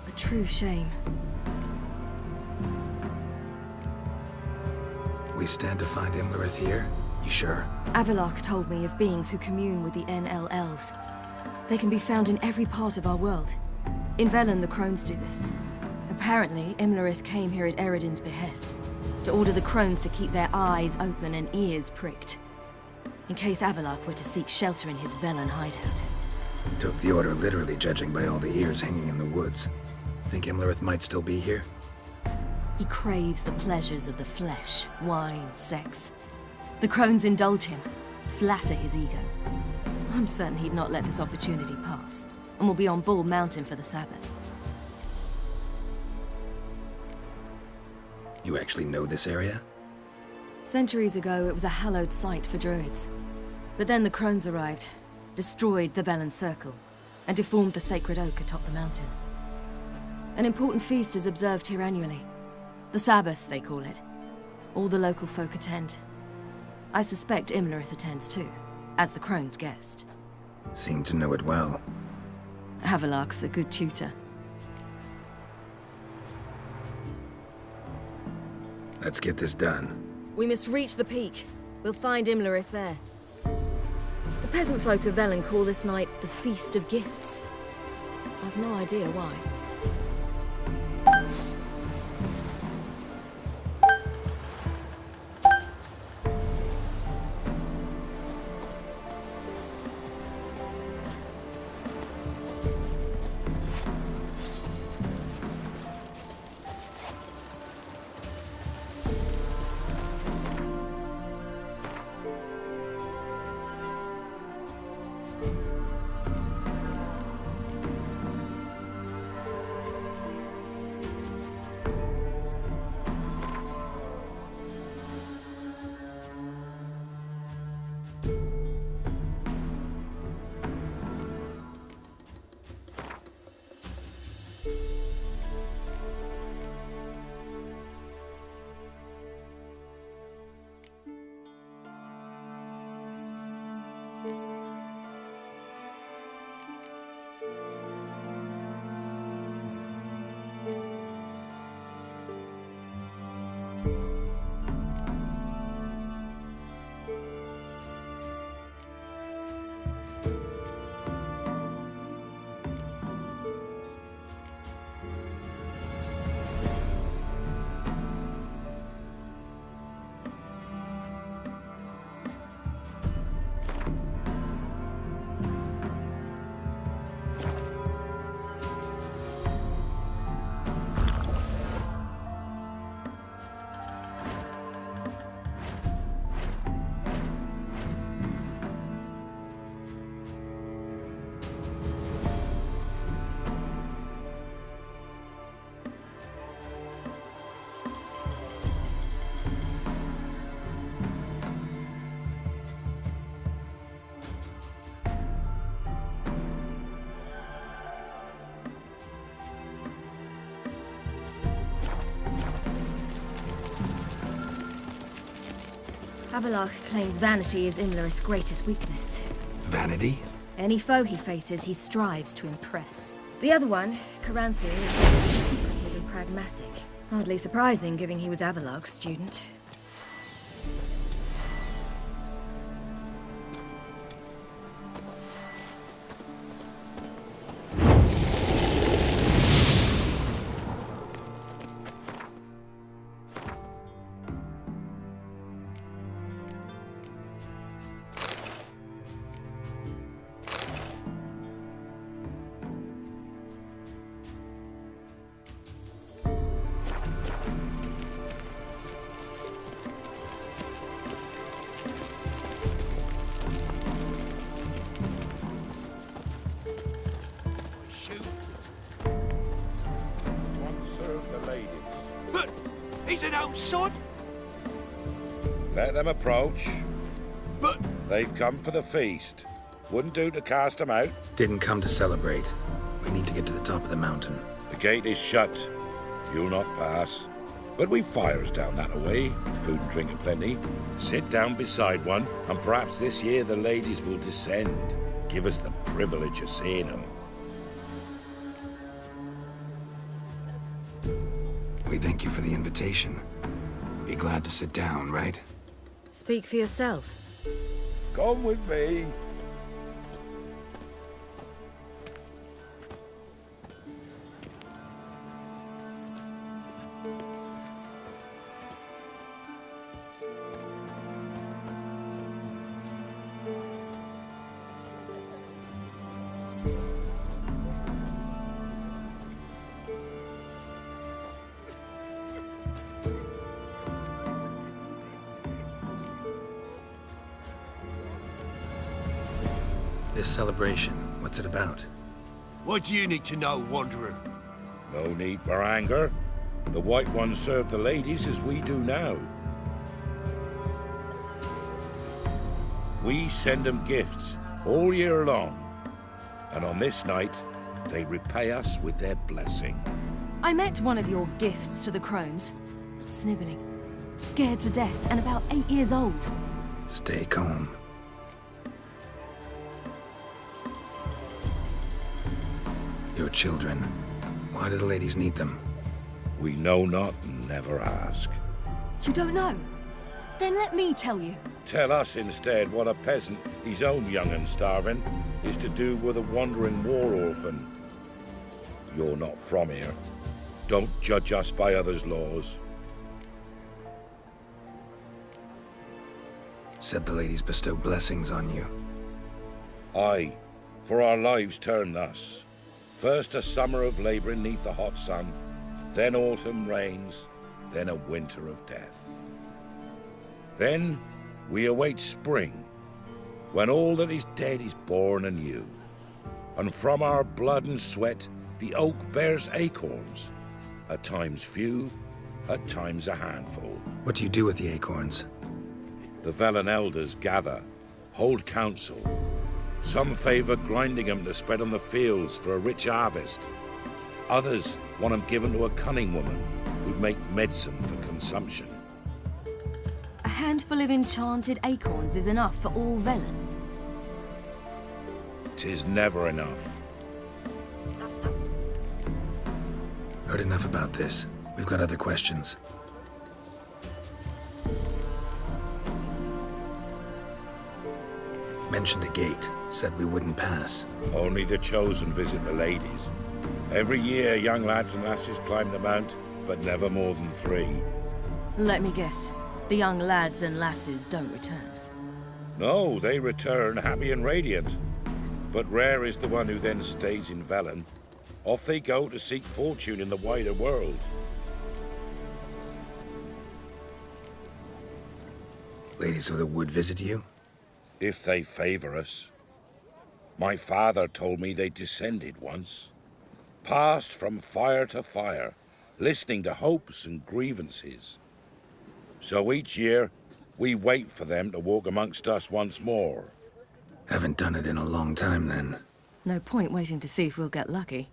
A true shame. We stand to find Imlerith here? You sure? Avalok told me of beings who commune with the NL Elves. They can be found in every part of our world. In Velen, the Crones do this. Apparently, Imlerith came here at Eredin's behest, to order the Crones to keep their eyes open and ears pricked, in case Avalok were to seek shelter in his Velen hideout. Took the order literally, judging by all the ears hanging in the woods. Think Imlerith might still be here? He craves the pleasures of the flesh, wine, sex. The Crones indulge him, flatter his ego. I'm certain he'd not let this opportunity pass, and will be on Bull Mountain for the Sabbath. You actually know this area? Centuries ago, it was a hallowed site for druids. But then the Crones arrived, destroyed the Velen Circle, and deformed the sacred oak atop the mountain. An important feast is observed here annually. The Sabbath, they call it. All the local folk attend. I suspect Imlerith attends too, as the Crone's guest. Seem to know it well. Avalok's a good tutor. Let's get this done. We must reach the peak. We'll find Imlerith there. The peasant folk of Velen call this night the Feast of Gifts. I've no idea why. Avallac'h claims vanity is Imlerith's greatest weakness. Vanity? Any foe he faces, he strives to impress. The other one, Caranthir, is said to be secretive and pragmatic. Hardly surprising, given he was Avallac'h's student. He's an old sod! Let them approach. But... They've come for the feast. Wouldn't do to cast them out. Didn't come to celebrate. We need to get to the top of the mountain. The gate is shut. You'll not pass. But we've fires down that way, food and drink aplenty. Sit down beside one, and perhaps this year the ladies will descend. Give us the privilege of seeing them. We thank you for the invitation. Be glad to sit down, right? Speak for yourself. Come with me. This celebration, what's it about? What do you need to know, Wanderer? No need for anger. The White Ones serve the ladies as we do now. We send them gifts all year long. And on this night, they repay us with their blessing. I met one of your gifts to the crones. Snivelling, scared to death, and about 8 years old. Stay calm. Your children. Why do the ladies need them? We know not and never ask. You don't know? Then let me tell you. Tell us instead what a peasant, his own young and starving, is to do with a wandering war orphan. You're not from here. Don't judge us by others' laws. Said the ladies bestow blessings on you. Aye, for our lives turn thus. First a summer of labouring neath the hot sun, then autumn rains, then a winter of death. Then we await spring, when all that is dead is born anew. And from our blood and sweat the oak bears acorns, at times few, at times a handful. What do you do with the acorns? The Velen elders gather, hold council. Some favor grinding them to spread on the fields for a rich harvest. Others want them given to a cunning woman who'd make medicine for consumption. A handful of enchanted acorns is enough for all Velen. 'Tis never enough. Heard enough about this. We've got other questions. Mentioned a gate. Said we wouldn't pass. Only the chosen visit the ladies. Every year, young lads and lasses climb the mount, but never more than 3. Let me guess. The young lads and lasses don't return. No, they return happy and radiant. But rare is the one who then stays in Velen. Off they go to seek fortune in the wider world. Ladies of the Wood visit you? If they favor us. My father told me they descended once. Passed from fire to fire, listening to hopes and grievances. So each year, we wait for them to walk amongst us once more. Haven't done it in a long time, then. No point waiting to see if we'll get lucky.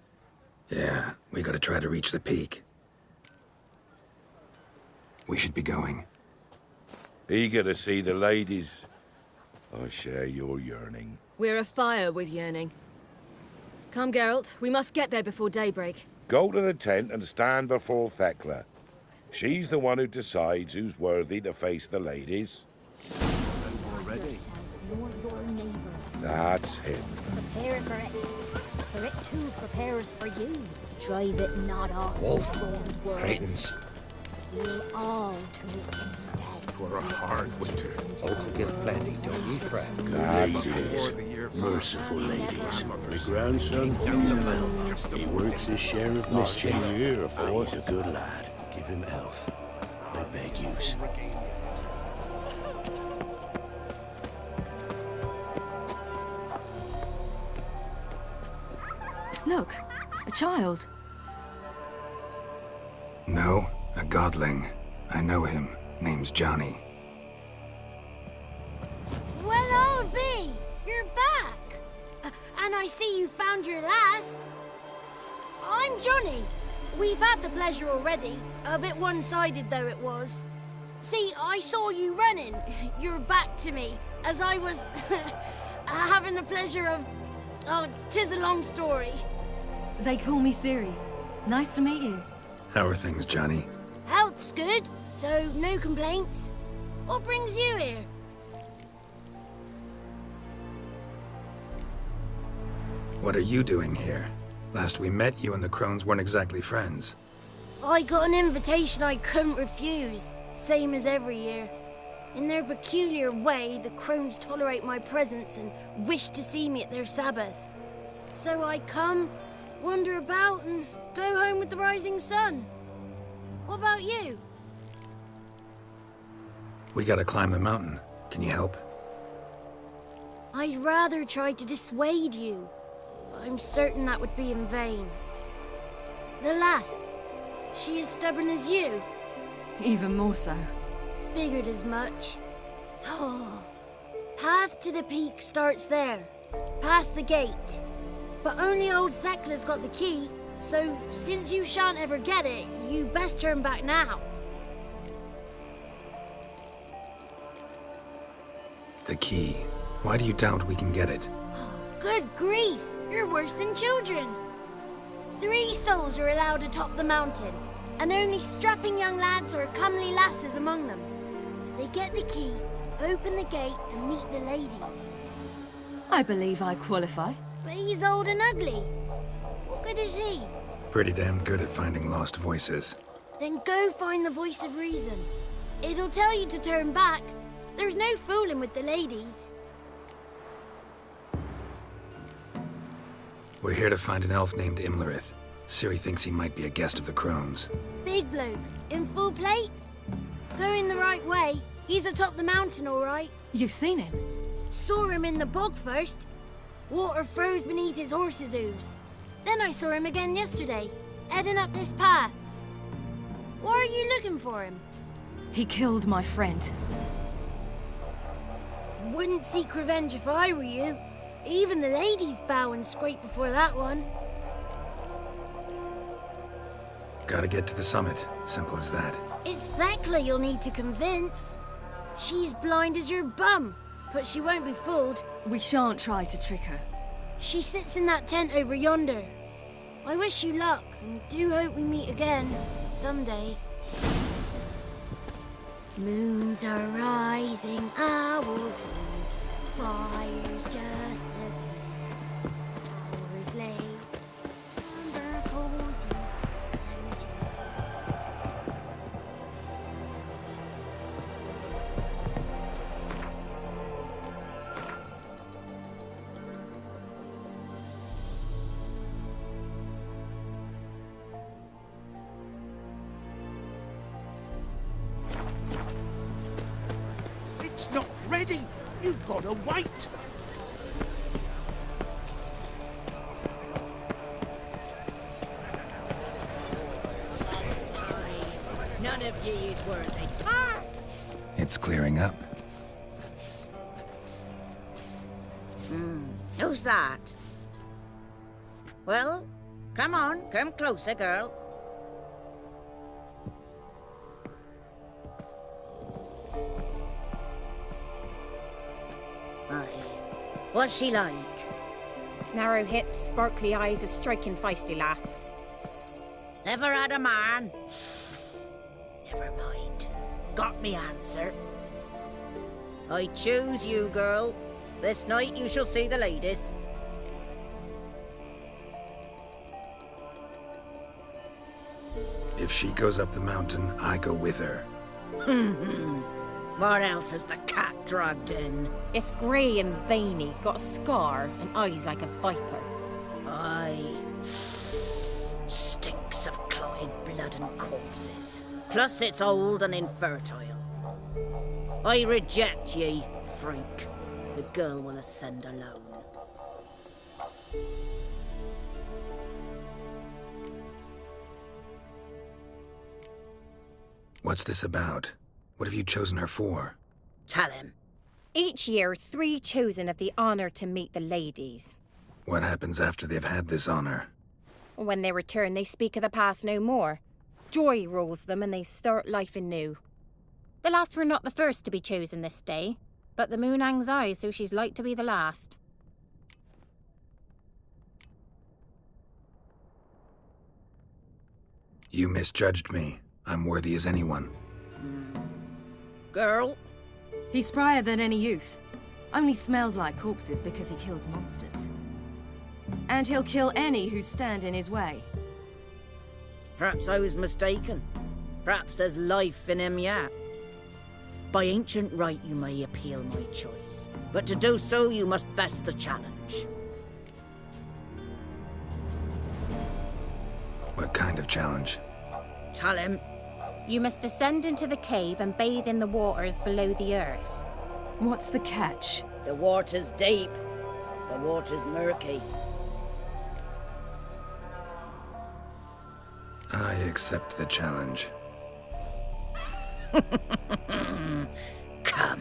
Yeah, we gotta try to reach the peak. We should be going. Eager to see the ladies. I share your yearning. We're afire with yearning. Come, Geralt. We must get there before daybreak. Go to the tent and stand before Thekla. She's the one who decides who's worthy to face the ladies. Yourself, nor your neighbor. That's him. Prepare for it. For it too prepares for you. Drive it not off Wolf, these roamed worlds. Cretans. You'll all to it instead. For a hard winter. Oak'll give plenty, don't ye fret. Ladies, merciful ladies. My grandson, he's an elf. He works his share of mischief. He's a good lad. Give him elf. I beg yous. Look, a child. No, a godling. I know him. Name's Johnny. Well, old B, you're back. And I see you found your lass. I'm Johnny. We've had the pleasure already. A bit one-sided though it was. See, I saw you running. Your back to me, as I was having the pleasure of... Oh, 'tis a long story. They call me Ciri. Nice to meet you. How are things, Johnny? Health's good, so no complaints. What brings you here? What are you doing here? Last we met, you and the Crones weren't exactly friends. I got an invitation I couldn't refuse, same as every year. In their peculiar way, the Crones tolerate my presence and wish to see me at their Sabbath. So I come, wander about, and go home with the rising sun. What about you? We gotta climb the mountain. Can you help? I'd rather try to dissuade you. I'm certain that would be in vain. The lass, she as stubborn as you? Even more so. Figured as much. Oh. Path to the peak starts there, past the gate. But only old Thekla's got the key, so since you shan't ever get it, you best turn back now. The key. Why do you doubt we can get it? Good grief, you're worse than children. 3 souls are allowed atop the mountain, and only strapping young lads or comely lasses among them. They get the key, open the gate, and meet the ladies. I believe I qualify. But he's old and ugly. What good is he? Pretty damn good at finding lost voices. Then go find the voice of reason. It'll tell you to turn back. There's no fooling with the ladies. We're here to find an elf named Imlerith. Ciri thinks he might be a guest of the Crones. Big bloke, in full plate. Going the right way. He's atop the mountain, all right. You've seen him? Saw him in the bog first. Water froze beneath his horse's hooves. Then I saw him again yesterday, heading up this path. Why are you looking for him? He killed my friend. Wouldn't seek revenge if I were you. Even the ladies bow and scrape before that one. Gotta get to the summit. Simple as that. It's Thekla you'll need to convince. She's blind as your bum, but she won't be fooled. We shan't try to trick her. She sits in that tent over yonder. I wish you luck, and do hope we meet again, someday. Moons are rising, owls hoot, fires just lit, hours late, under cozy close It's not ready. You've got to wait. None of ye is worthy. It's clearing up. Who's that? Well, come on, come closer, girl. What's she like? Narrow hips, sparkly eyes, a striking feisty lass. Never had a man. Never mind. Got me answer. I choose you, girl. This night you shall see the ladies. If she goes up the mountain, I go with her. What else has the cat dragged in? It's grey and veiny, got a scar, and eyes like a viper. Aye. Stinks of clotted blood and corpses. Plus it's old and infertile. I reject ye, freak. The girl will ascend alone. What's this about? What have you chosen her for? Tell him. Each year, 3 chosen have the honour to meet the ladies. What happens after they've had this honor? When they return, they speak of the past no more. Joy rules them and they start life anew. The lass were not the first to be chosen this day, but the moon hangs high, so she's like to be the last. You misjudged me. I'm worthy as anyone. Girl? He's sprier than any youth. Only smells like corpses because he kills monsters. And he'll kill any who stand in his way. Perhaps I was mistaken. Perhaps there's life in him yet. By ancient right you may appeal my choice, but to do so you must best the challenge. What kind of challenge? Tell him. You must descend into the cave and bathe in the waters below the earth. What's the catch? The water's deep. The water's murky. I accept the challenge. Come.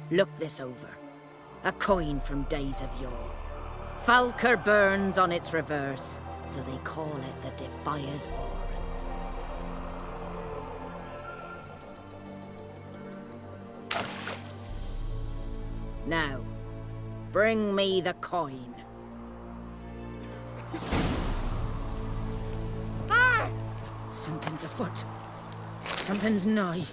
Look this over. A coin from days of yore. Falker burns on its reverse, so they call it the Defier's Oran. Now, bring me the coin. Ah! Something's afoot. Something's nigh.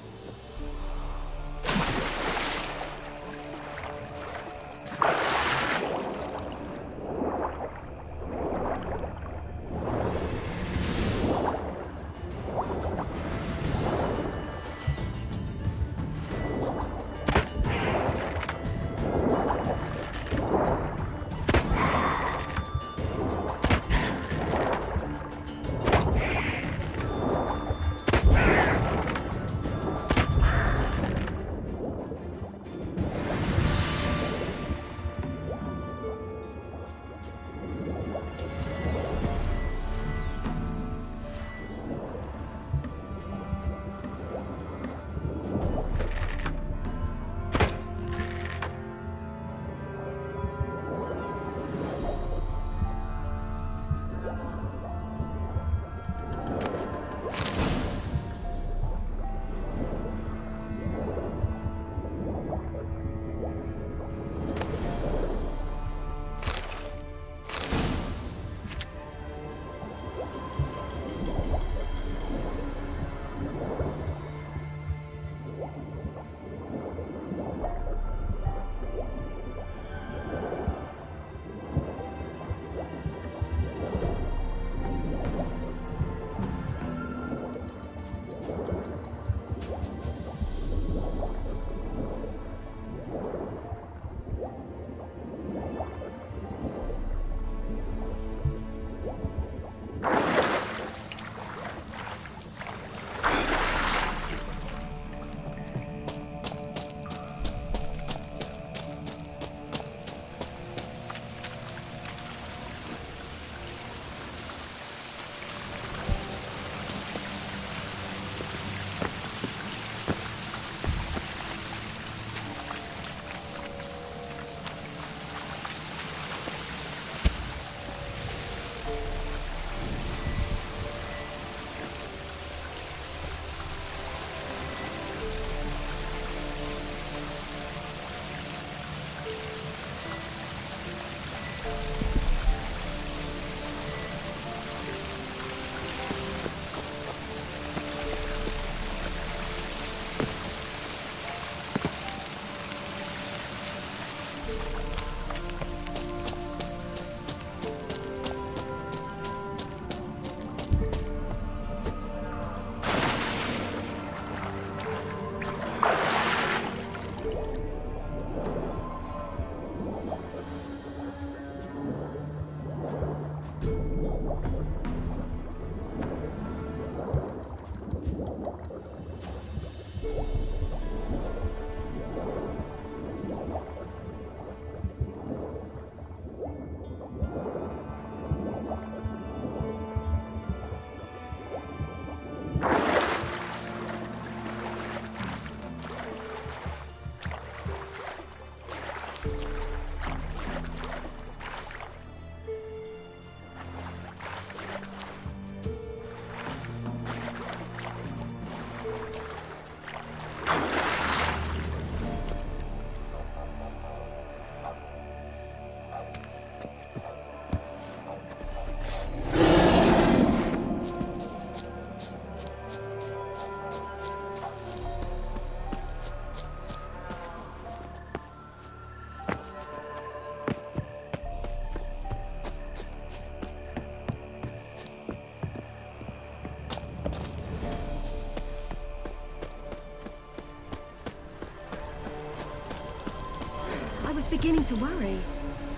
beginning to worry.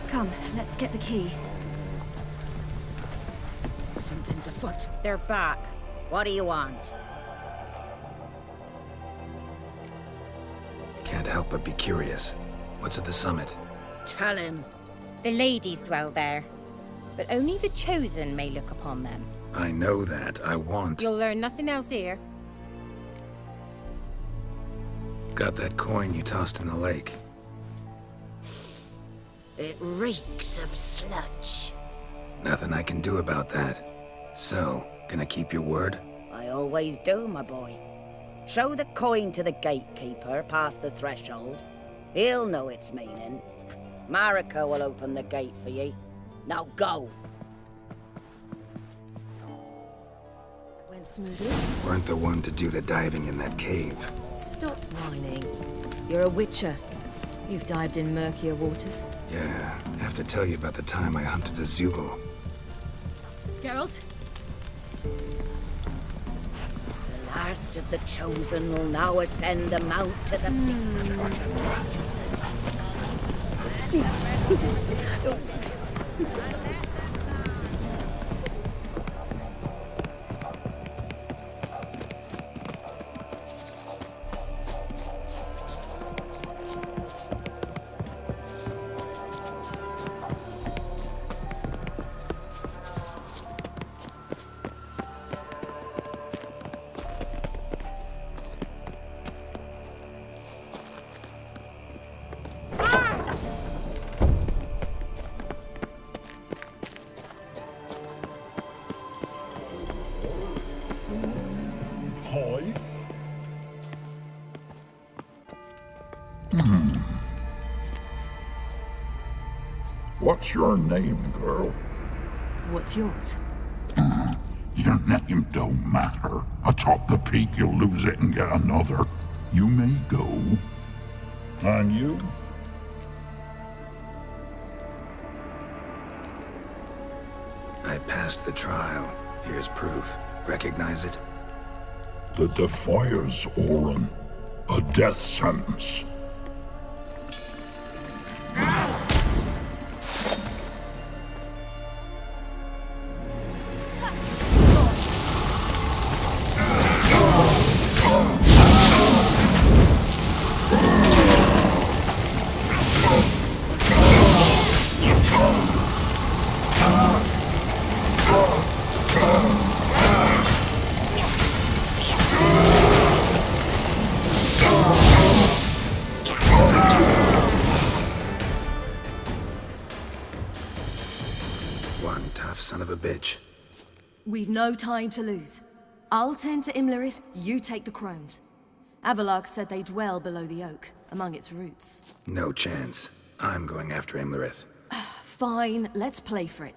Come, let's get the key. Something's afoot. They're back. What do you want? Can't help but be curious. What's at the summit? Tell him. The ladies dwell there, but only the chosen may look upon them. I know that. I want... You'll learn nothing else here. Got that coin you tossed in the lake. It reeks of sludge. Nothing I can do about that. So, gonna keep your word? I always do, my boy. Show the coin to the gatekeeper past the threshold. He'll know its meaning. Marika will open the gate for ye. Now go! Went smoothly. Weren't the one to do the diving in that cave. Stop whining. You're a witcher. You've dived in murkier waters. Yeah, have to tell you about the time I hunted a Zeugle. Geralt? The last of the chosen will now ascend the mount to the What's your name, girl? What's yours? Your name don't matter. Atop the peak, you'll lose it and get another. You may go. And you? I passed the trial. Here's proof. Recognize it? The Defiers, Orin. A death sentence. One tough son of a bitch. We've no time to lose. I'll tend to Imlerith, you take the crones. Avalark said they dwell below the oak, among its roots. No chance. I'm going after Imlerith. Fine, let's play for it.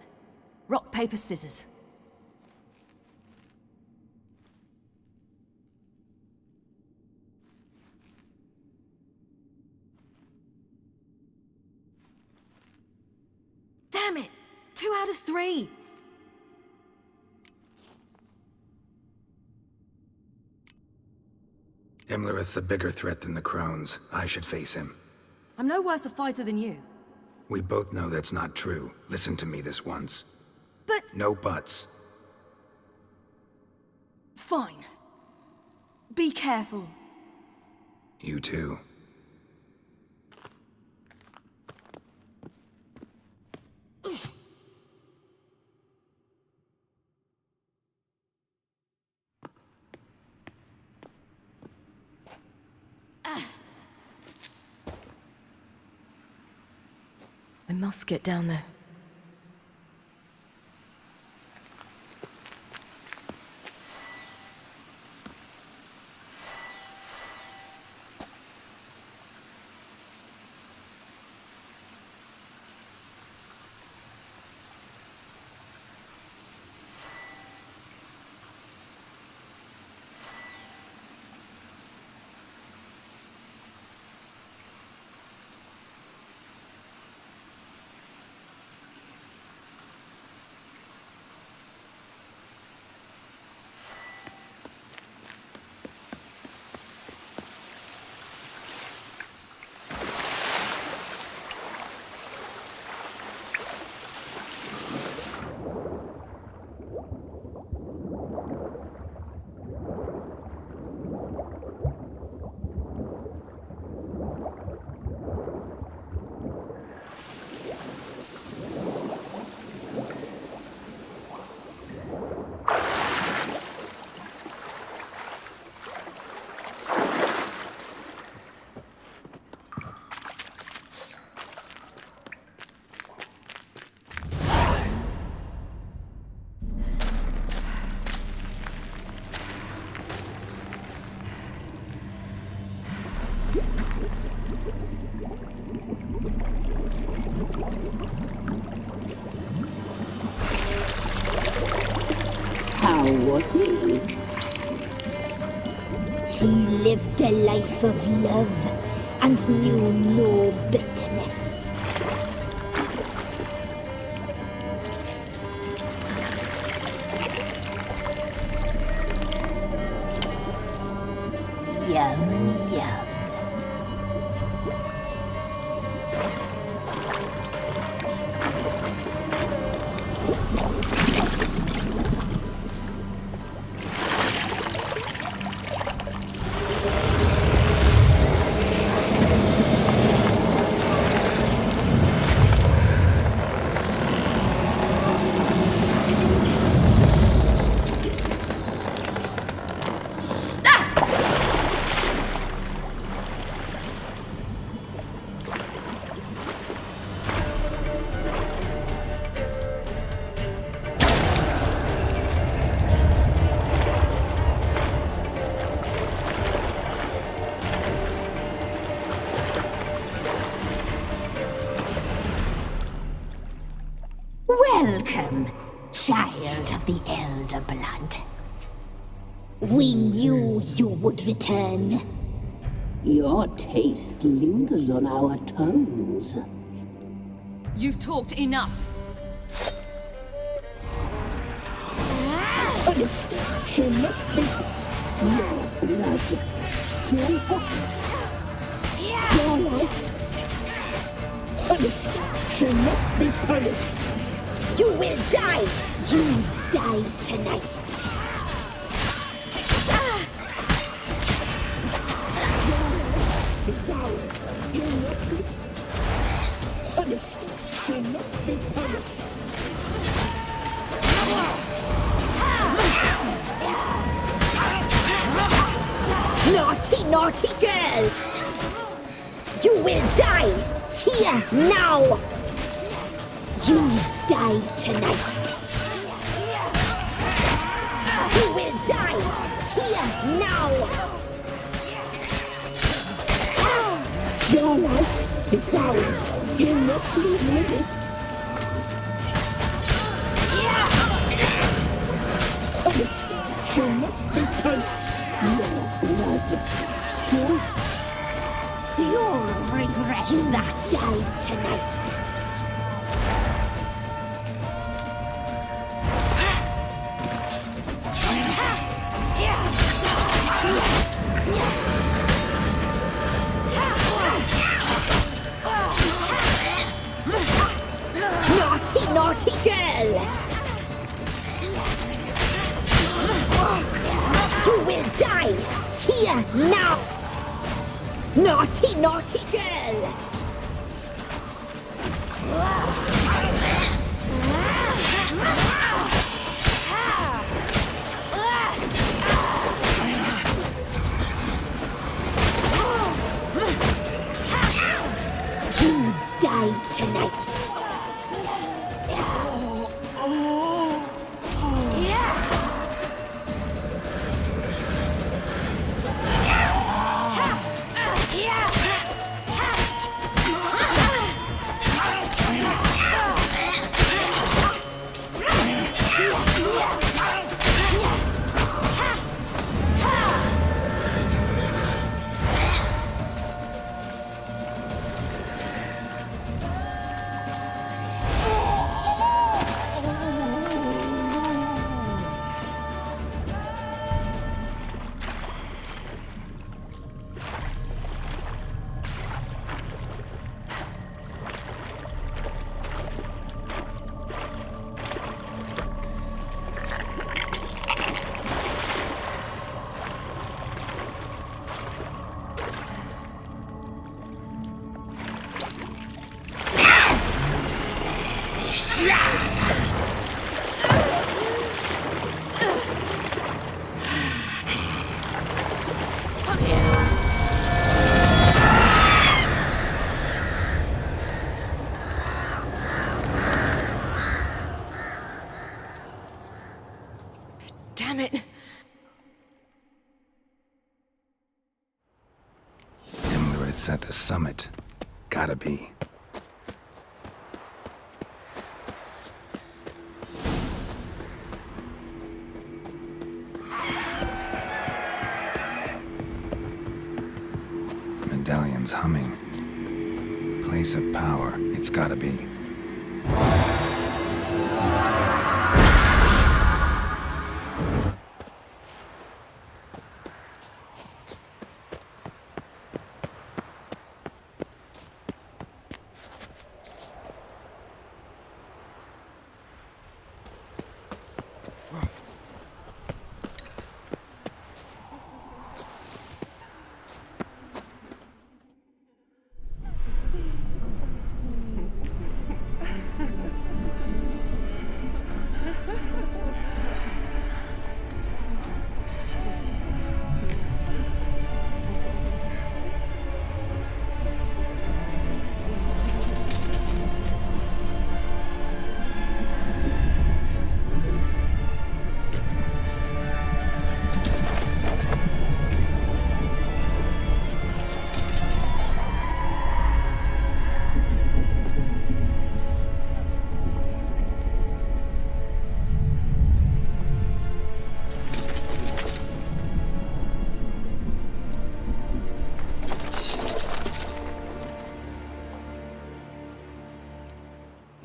Rock, paper, scissors. Damn it! 2 out of 3! Imlerith's a bigger threat than the crones. I should face him. I'm no worse a fighter than you. We both know that's not true. Listen to me this once. But... No buts. Fine. Be careful. You too. I must get down there. How was he? He lived a life of love and knew no bitterness. Yum, yum. Welcome, child of the Elder Blood. We knew you would return. Your taste lingers on our tongues. You've talked enough. She must be your blood. Your life. She must be punished. You will die. You die tonight. It's ours. You must be punished. She must be punished. Naughty, naughty girl! You will die here now! You die tonight! You will die here now! Your life is ours. You must live it. She must be punished. Your blood. You'll regret that. Die tonight. Naughty, naughty girl! You will die here now! Naughty, naughty girl! You die tonight! Damn it! Imlerith's at the summit. Gotta be. Medallion's humming. Place of power. It's gotta be.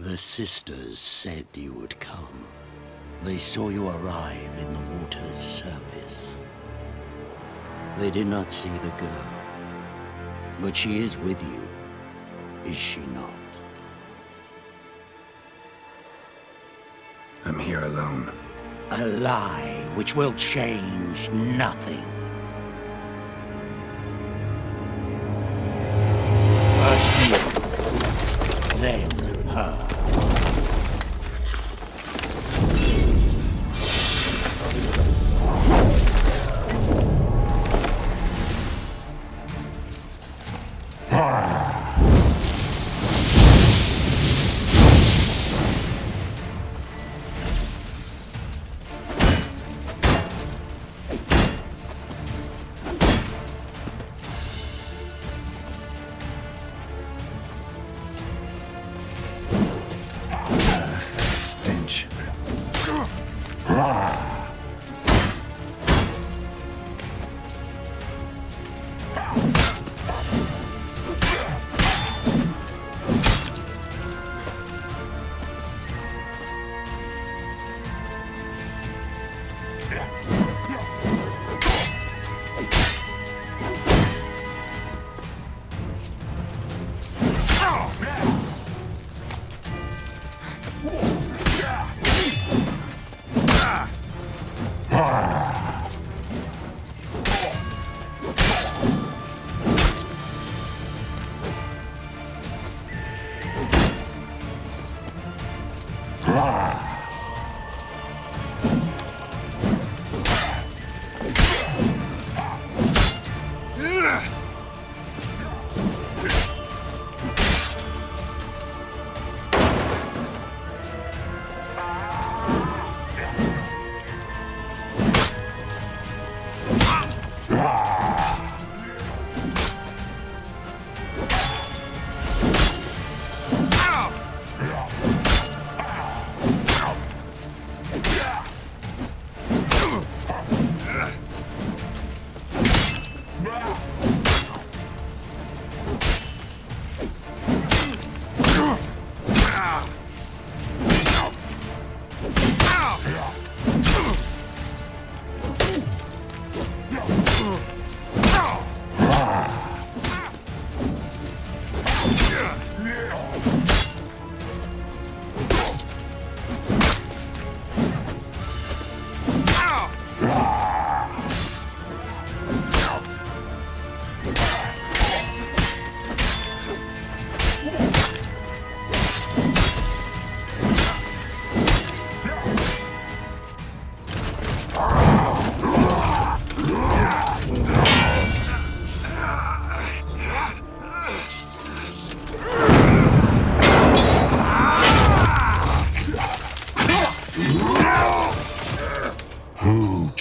The sisters said you would come. They saw you arrive in the water's surface. They did not see the girl. But she is with you, is she not? I'm here alone. A lie which will change nothing. First you, then her. Stench.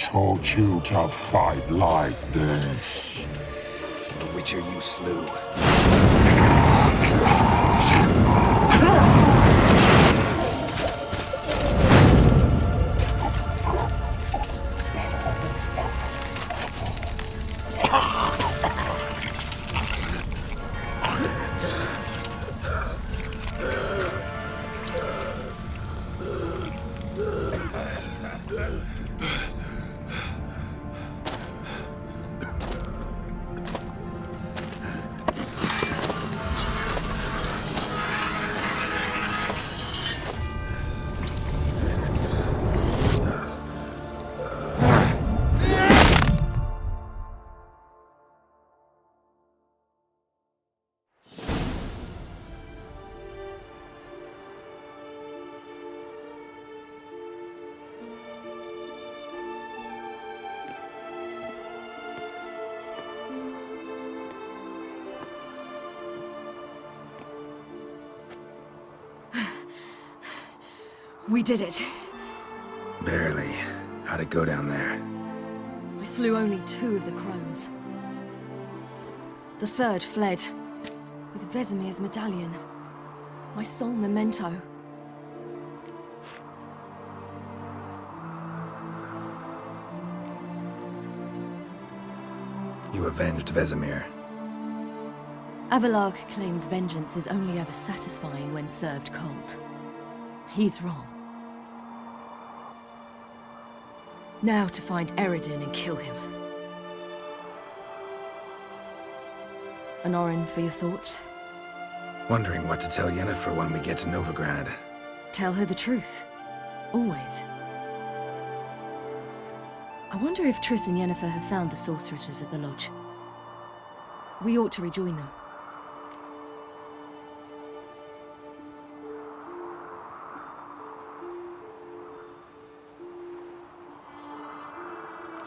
taught you to fight like this? The Witcher you slew. We did it. Barely. How'd it go down there? We slew only 2 of the crones. The 3rd fled, with Vesemir's medallion. My sole memento. You avenged Vesemir. Avalark claims vengeance is only ever satisfying when served cold. He's wrong. Now to find Eredin and kill him. Anorin, for your thoughts? Wondering what to tell Yennefer when we get to Novigrad. Tell her the truth. Always. I wonder if Triss and Yennefer have found the sorceresses at the lodge. We ought to rejoin them.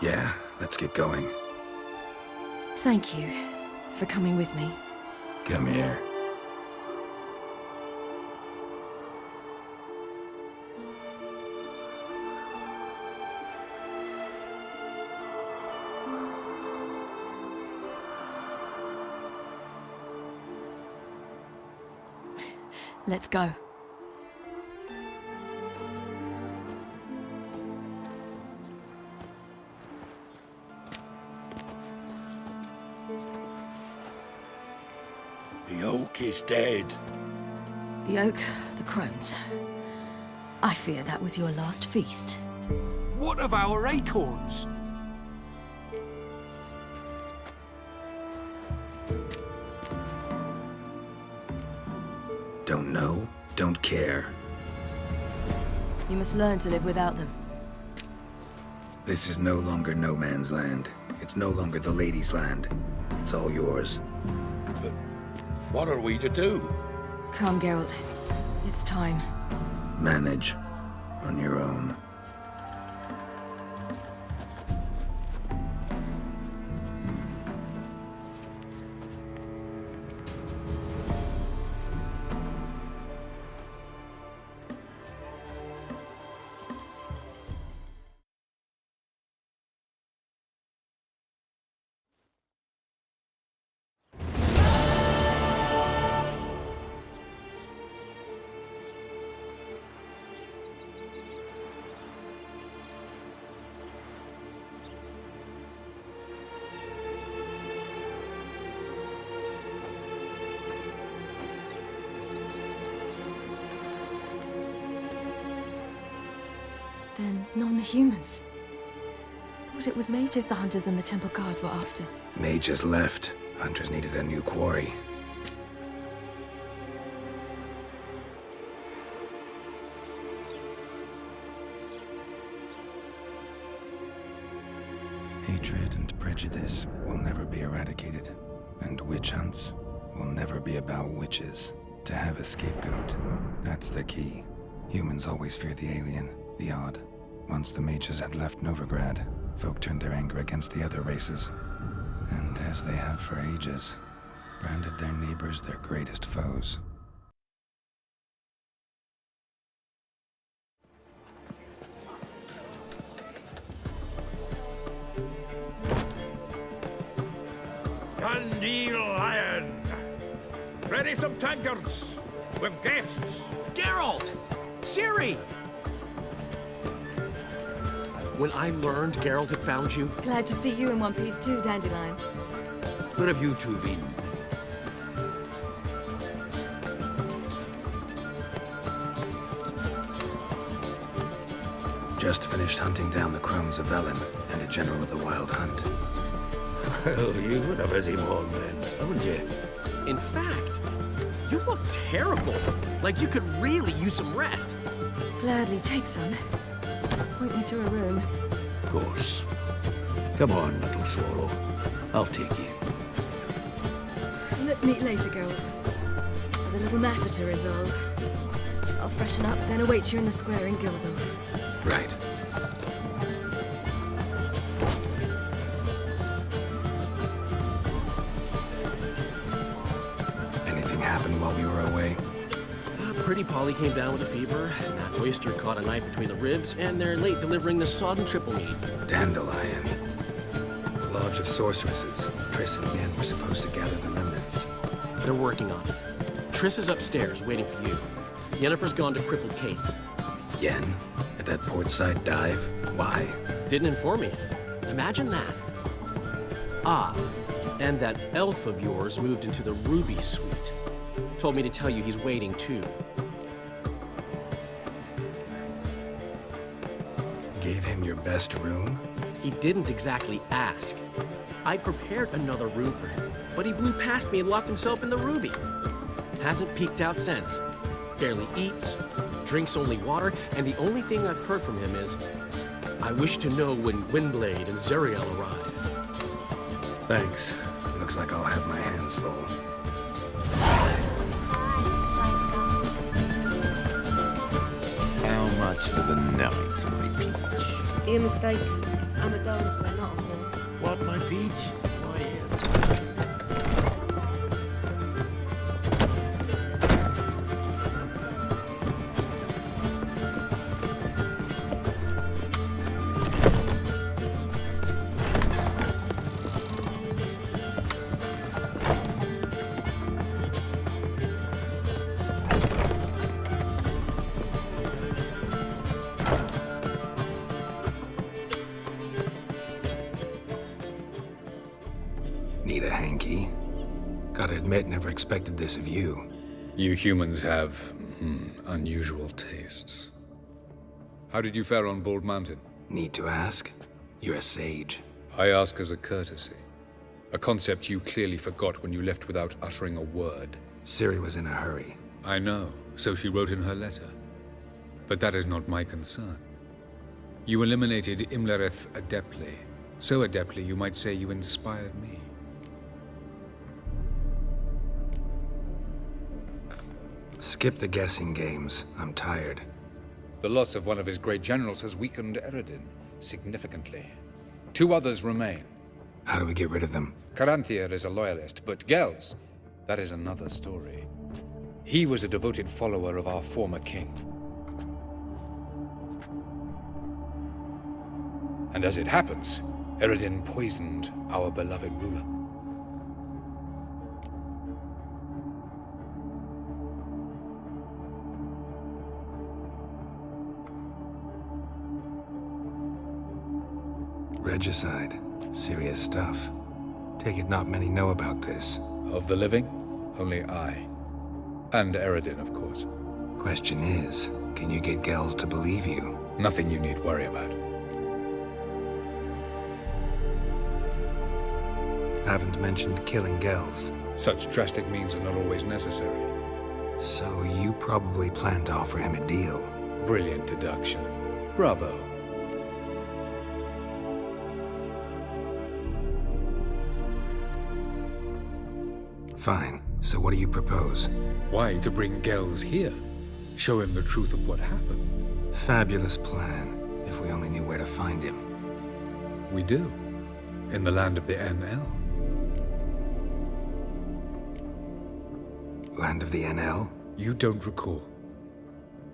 Yeah, let's get going. Thank you for coming with me. Come here. Let's go. The oak is dead. The oak, the crones. I fear that was your last feast. What of our acorns? Don't know, don't care. You must learn to live without them. This is no longer no man's land. It's no longer the lady's land. It's all yours. But what are we to do? Come, Geralt. It's time. Manage on your own. Then non-humans. Thought it was mages the hunters and the Temple Guard were after. Mages left. Hunters needed a new quarry. Hatred and prejudice will never be eradicated. And witch hunts will never be about witches. To have a scapegoat, that's the key. Humans always fear the alien, the odd. Once the mages had left Novigrad, folk turned their anger against the other races. And as they have for ages, branded their neighbors their greatest foes. Ready some tankards! With guests! Geralt! Ciri! When I learned Geralt had found you... Glad to see you in one piece too, Dandelion. Where have you two been? Just finished hunting down the crones of Velen and a general of the Wild Hunt. Well, you've had a busy morning then, haven't you? In fact, you look terrible. Like you could really use some rest. Gladly take some. Point me to a room. Of course. Come on, little swallow. I'll take you. Let's meet later, Geralt. I've a little matter to resolve. I'll freshen up, then await you in the square in Gildorf. Right. Anything happened while we were away? Pretty Polly came down with a fever, and that oyster caught a knife between the ribs, and they're late delivering the sodden triple meat. Dandelion. Lodge of Sorceresses. Triss and Yen were supposed to gather the remnants. They're working on it. Triss is upstairs, waiting for you. Yennefer's gone to crippled Kate's. Yen? At that portside dive? Why? Didn't inform me. Imagine that. Ah, and that elf of yours moved into the Ruby Suite. Told me to tell you he's waiting too. Gave him your best room? He didn't exactly ask. I prepared another room for him, but he blew past me and locked himself in the Ruby. Hasn't peeked out since. Barely eats, drinks only water, and the only thing I've heard from him is, I wish to know when Windblade and Zuriel arrive. Thanks. Looks like I'll have my hands full. How much for the night, my peach? You're mistaken. I'm a dancer, not a whore. What, my peach? Need a hanky? Gotta admit, never expected this of you. You humans have unusual tastes. How did you fare on Bald Mountain? Need to ask? You're a sage. I ask as a courtesy. A concept you clearly forgot when you left without uttering a word. Ciri was in a hurry. I know, so she wrote in her letter. But that is not my concern. You eliminated Imlerith adeptly. So adeptly, you might say you inspired me. Skip the guessing games. I'm tired. The loss of one of his great generals has weakened Eredin significantly. 2 others remain. How do we get rid of them? Caranthir is a loyalist, but Gels, that is another story. He was a devoted follower of our former king. And as it happens, Eredin poisoned our beloved ruler. Regicide. Serious stuff. Take it not many know about this. Of the living, only I. And Eredin, of course. Question is, can you get Gels to believe you? Nothing you need worry about. Haven't mentioned killing Gels. Such drastic means are not always necessary. So you probably plan to offer him a deal. Brilliant deduction. Bravo. Fine. So what do you propose? Why, to bring Gels here. Show him the truth of what happened. Fabulous plan, if we only knew where to find him. We do. In the land of the NL. Land of the NL? You don't recall.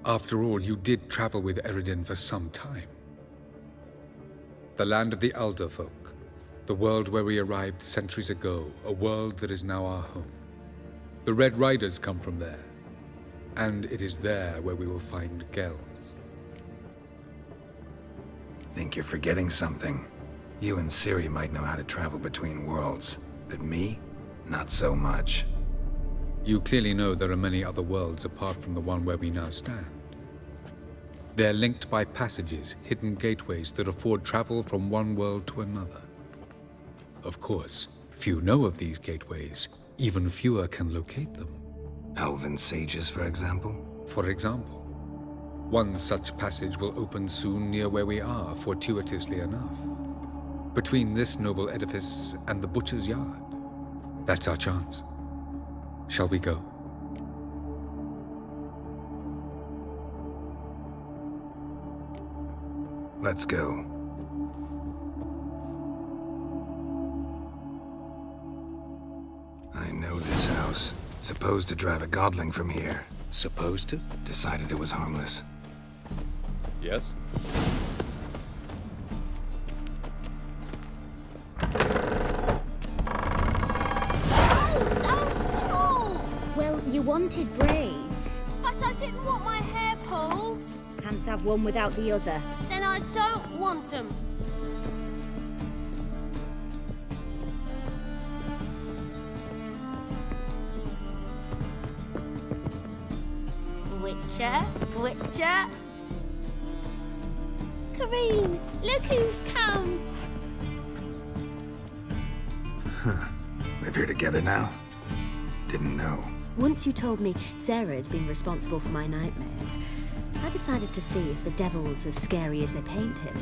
After all, you did travel with Eredin for some time. The land of the Alderfolk. The world where we arrived centuries ago, a world that is now our home. The Red Riders come from there. And it is there where we will find Gels. Think you're forgetting something. You and Ciri might know how to travel between worlds, but me? Not so much. You clearly know there are many other worlds apart from the one where we now stand. They're linked by passages, hidden gateways that afford travel from one world to another. Of course, few know of these gateways. Even fewer can locate them. Elven sages, for example? For example. One such passage will open soon near where we are, fortuitously enough. Between this noble edifice and the butcher's yard. That's our chance. Shall we go? Let's go. I know this house. Supposed to drive a godling from here. Supposed to? Decided it was harmless. Yes? Well, you wanted braids. But I didn't want my hair pulled. Can't have one without the other. Then I don't want them. Witcher, Witcher. Kareen, look who's come. Huh. Live here together now? Didn't know. Once you told me Sarah had been responsible for my nightmares, I decided to see if the devil's as scary as they paint him.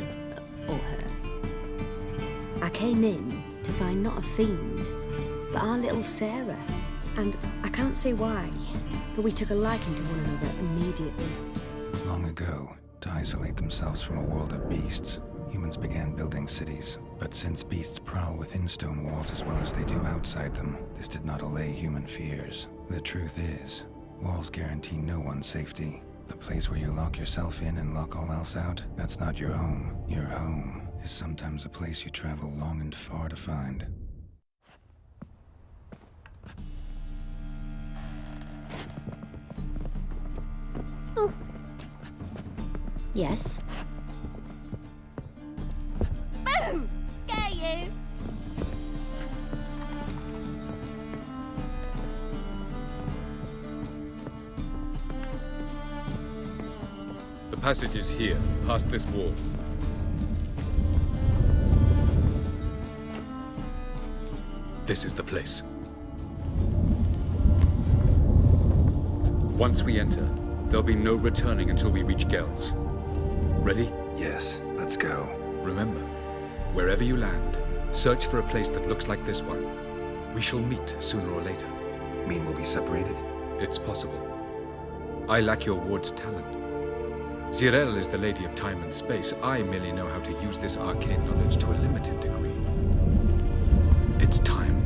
Or her. I came in to find not a fiend, but our little Sarah. And I can't say why, but we took a liking to one another immediately. Long ago, to isolate themselves from a world of beasts, humans began building cities. But since beasts prowl within stone walls as well as they do outside them, this did not allay human fears. The truth is, walls guarantee no one's safety. The place where you lock yourself in and lock all else out, that's not your home. Your home is sometimes a place you travel long and far to find. Oh. Yes? Boom! Scare you! The passage is here, past this wall. This is the place. Once we enter, there'll be no returning until we reach Gels. Ready? Yes, let's go. Remember, wherever you land, search for a place that looks like this one. We shall meet sooner or later. Mean we'll be separated? It's possible. I lack your ward's talent. Zirel is the lady of time and space. I merely know how to use this arcane knowledge to a limited degree. It's time.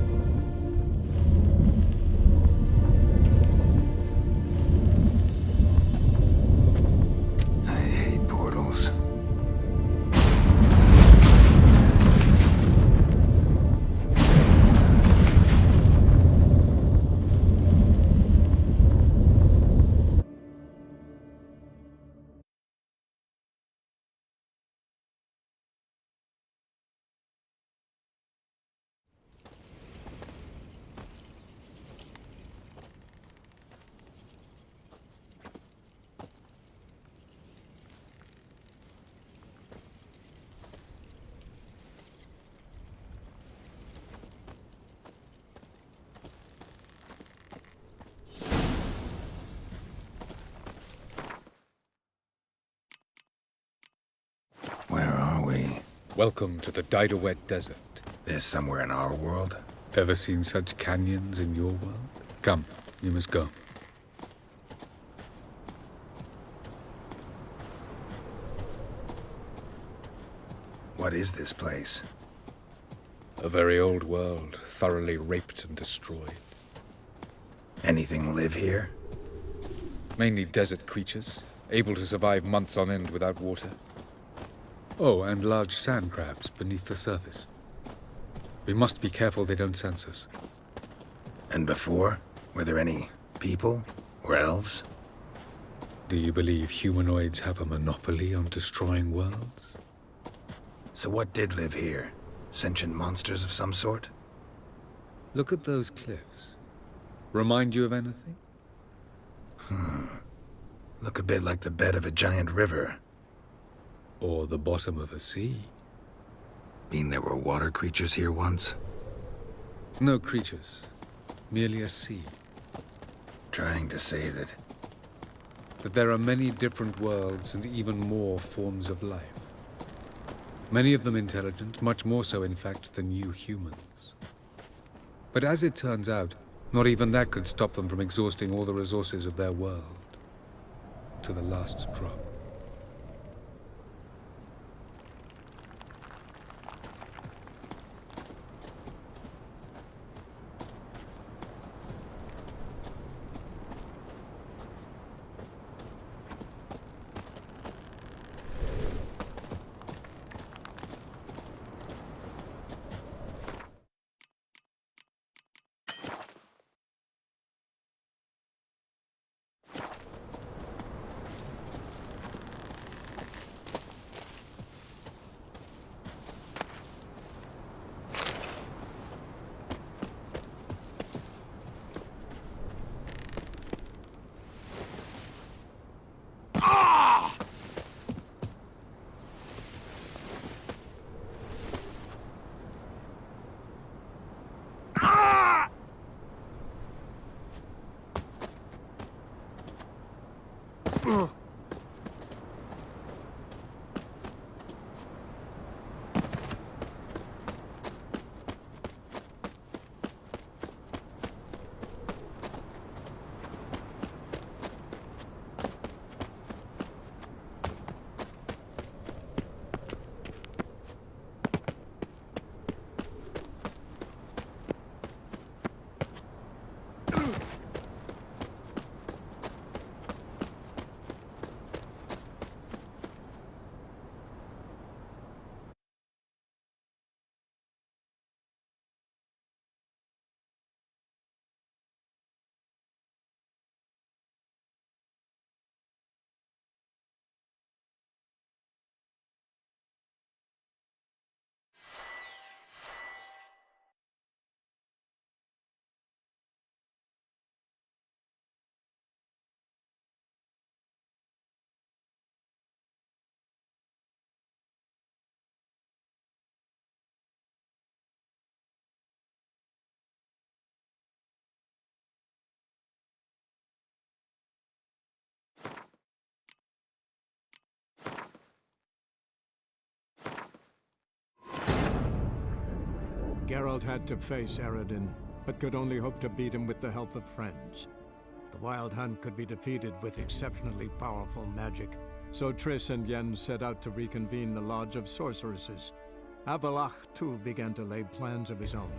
I hate portals. Where are we? Welcome to the Daidaret Desert. This somewhere in our world? Ever seen such canyons in your world? Come, we must go. What is this place? A very old world, thoroughly raped and destroyed. Anything live here? Mainly desert creatures, able to survive months on end without water. Oh, and large sand crabs beneath the surface. We must be careful they don't sense us. And before? Were there any people or elves? Do you believe humanoids have a monopoly on destroying worlds? So what did live here? Sentient monsters of some sort? Look at those cliffs. Remind you of anything? Look a bit like the bed of a giant river. Or the bottom of a sea. Mean there were water creatures here once? No creatures. Merely a sea. Trying to say that there are many different worlds and even more forms of life. Many of them intelligent, much more so in fact than you humans. But as it turns out, not even that could stop them from exhausting all the resources of their world. To the last drop. Geralt had to face Eredin, but could only hope to beat him with the help of friends. The Wild Hunt could be defeated with exceptionally powerful magic, so Triss and Yen set out to reconvene the Lodge of Sorceresses. Avallac'h, too, began to lay plans of his own.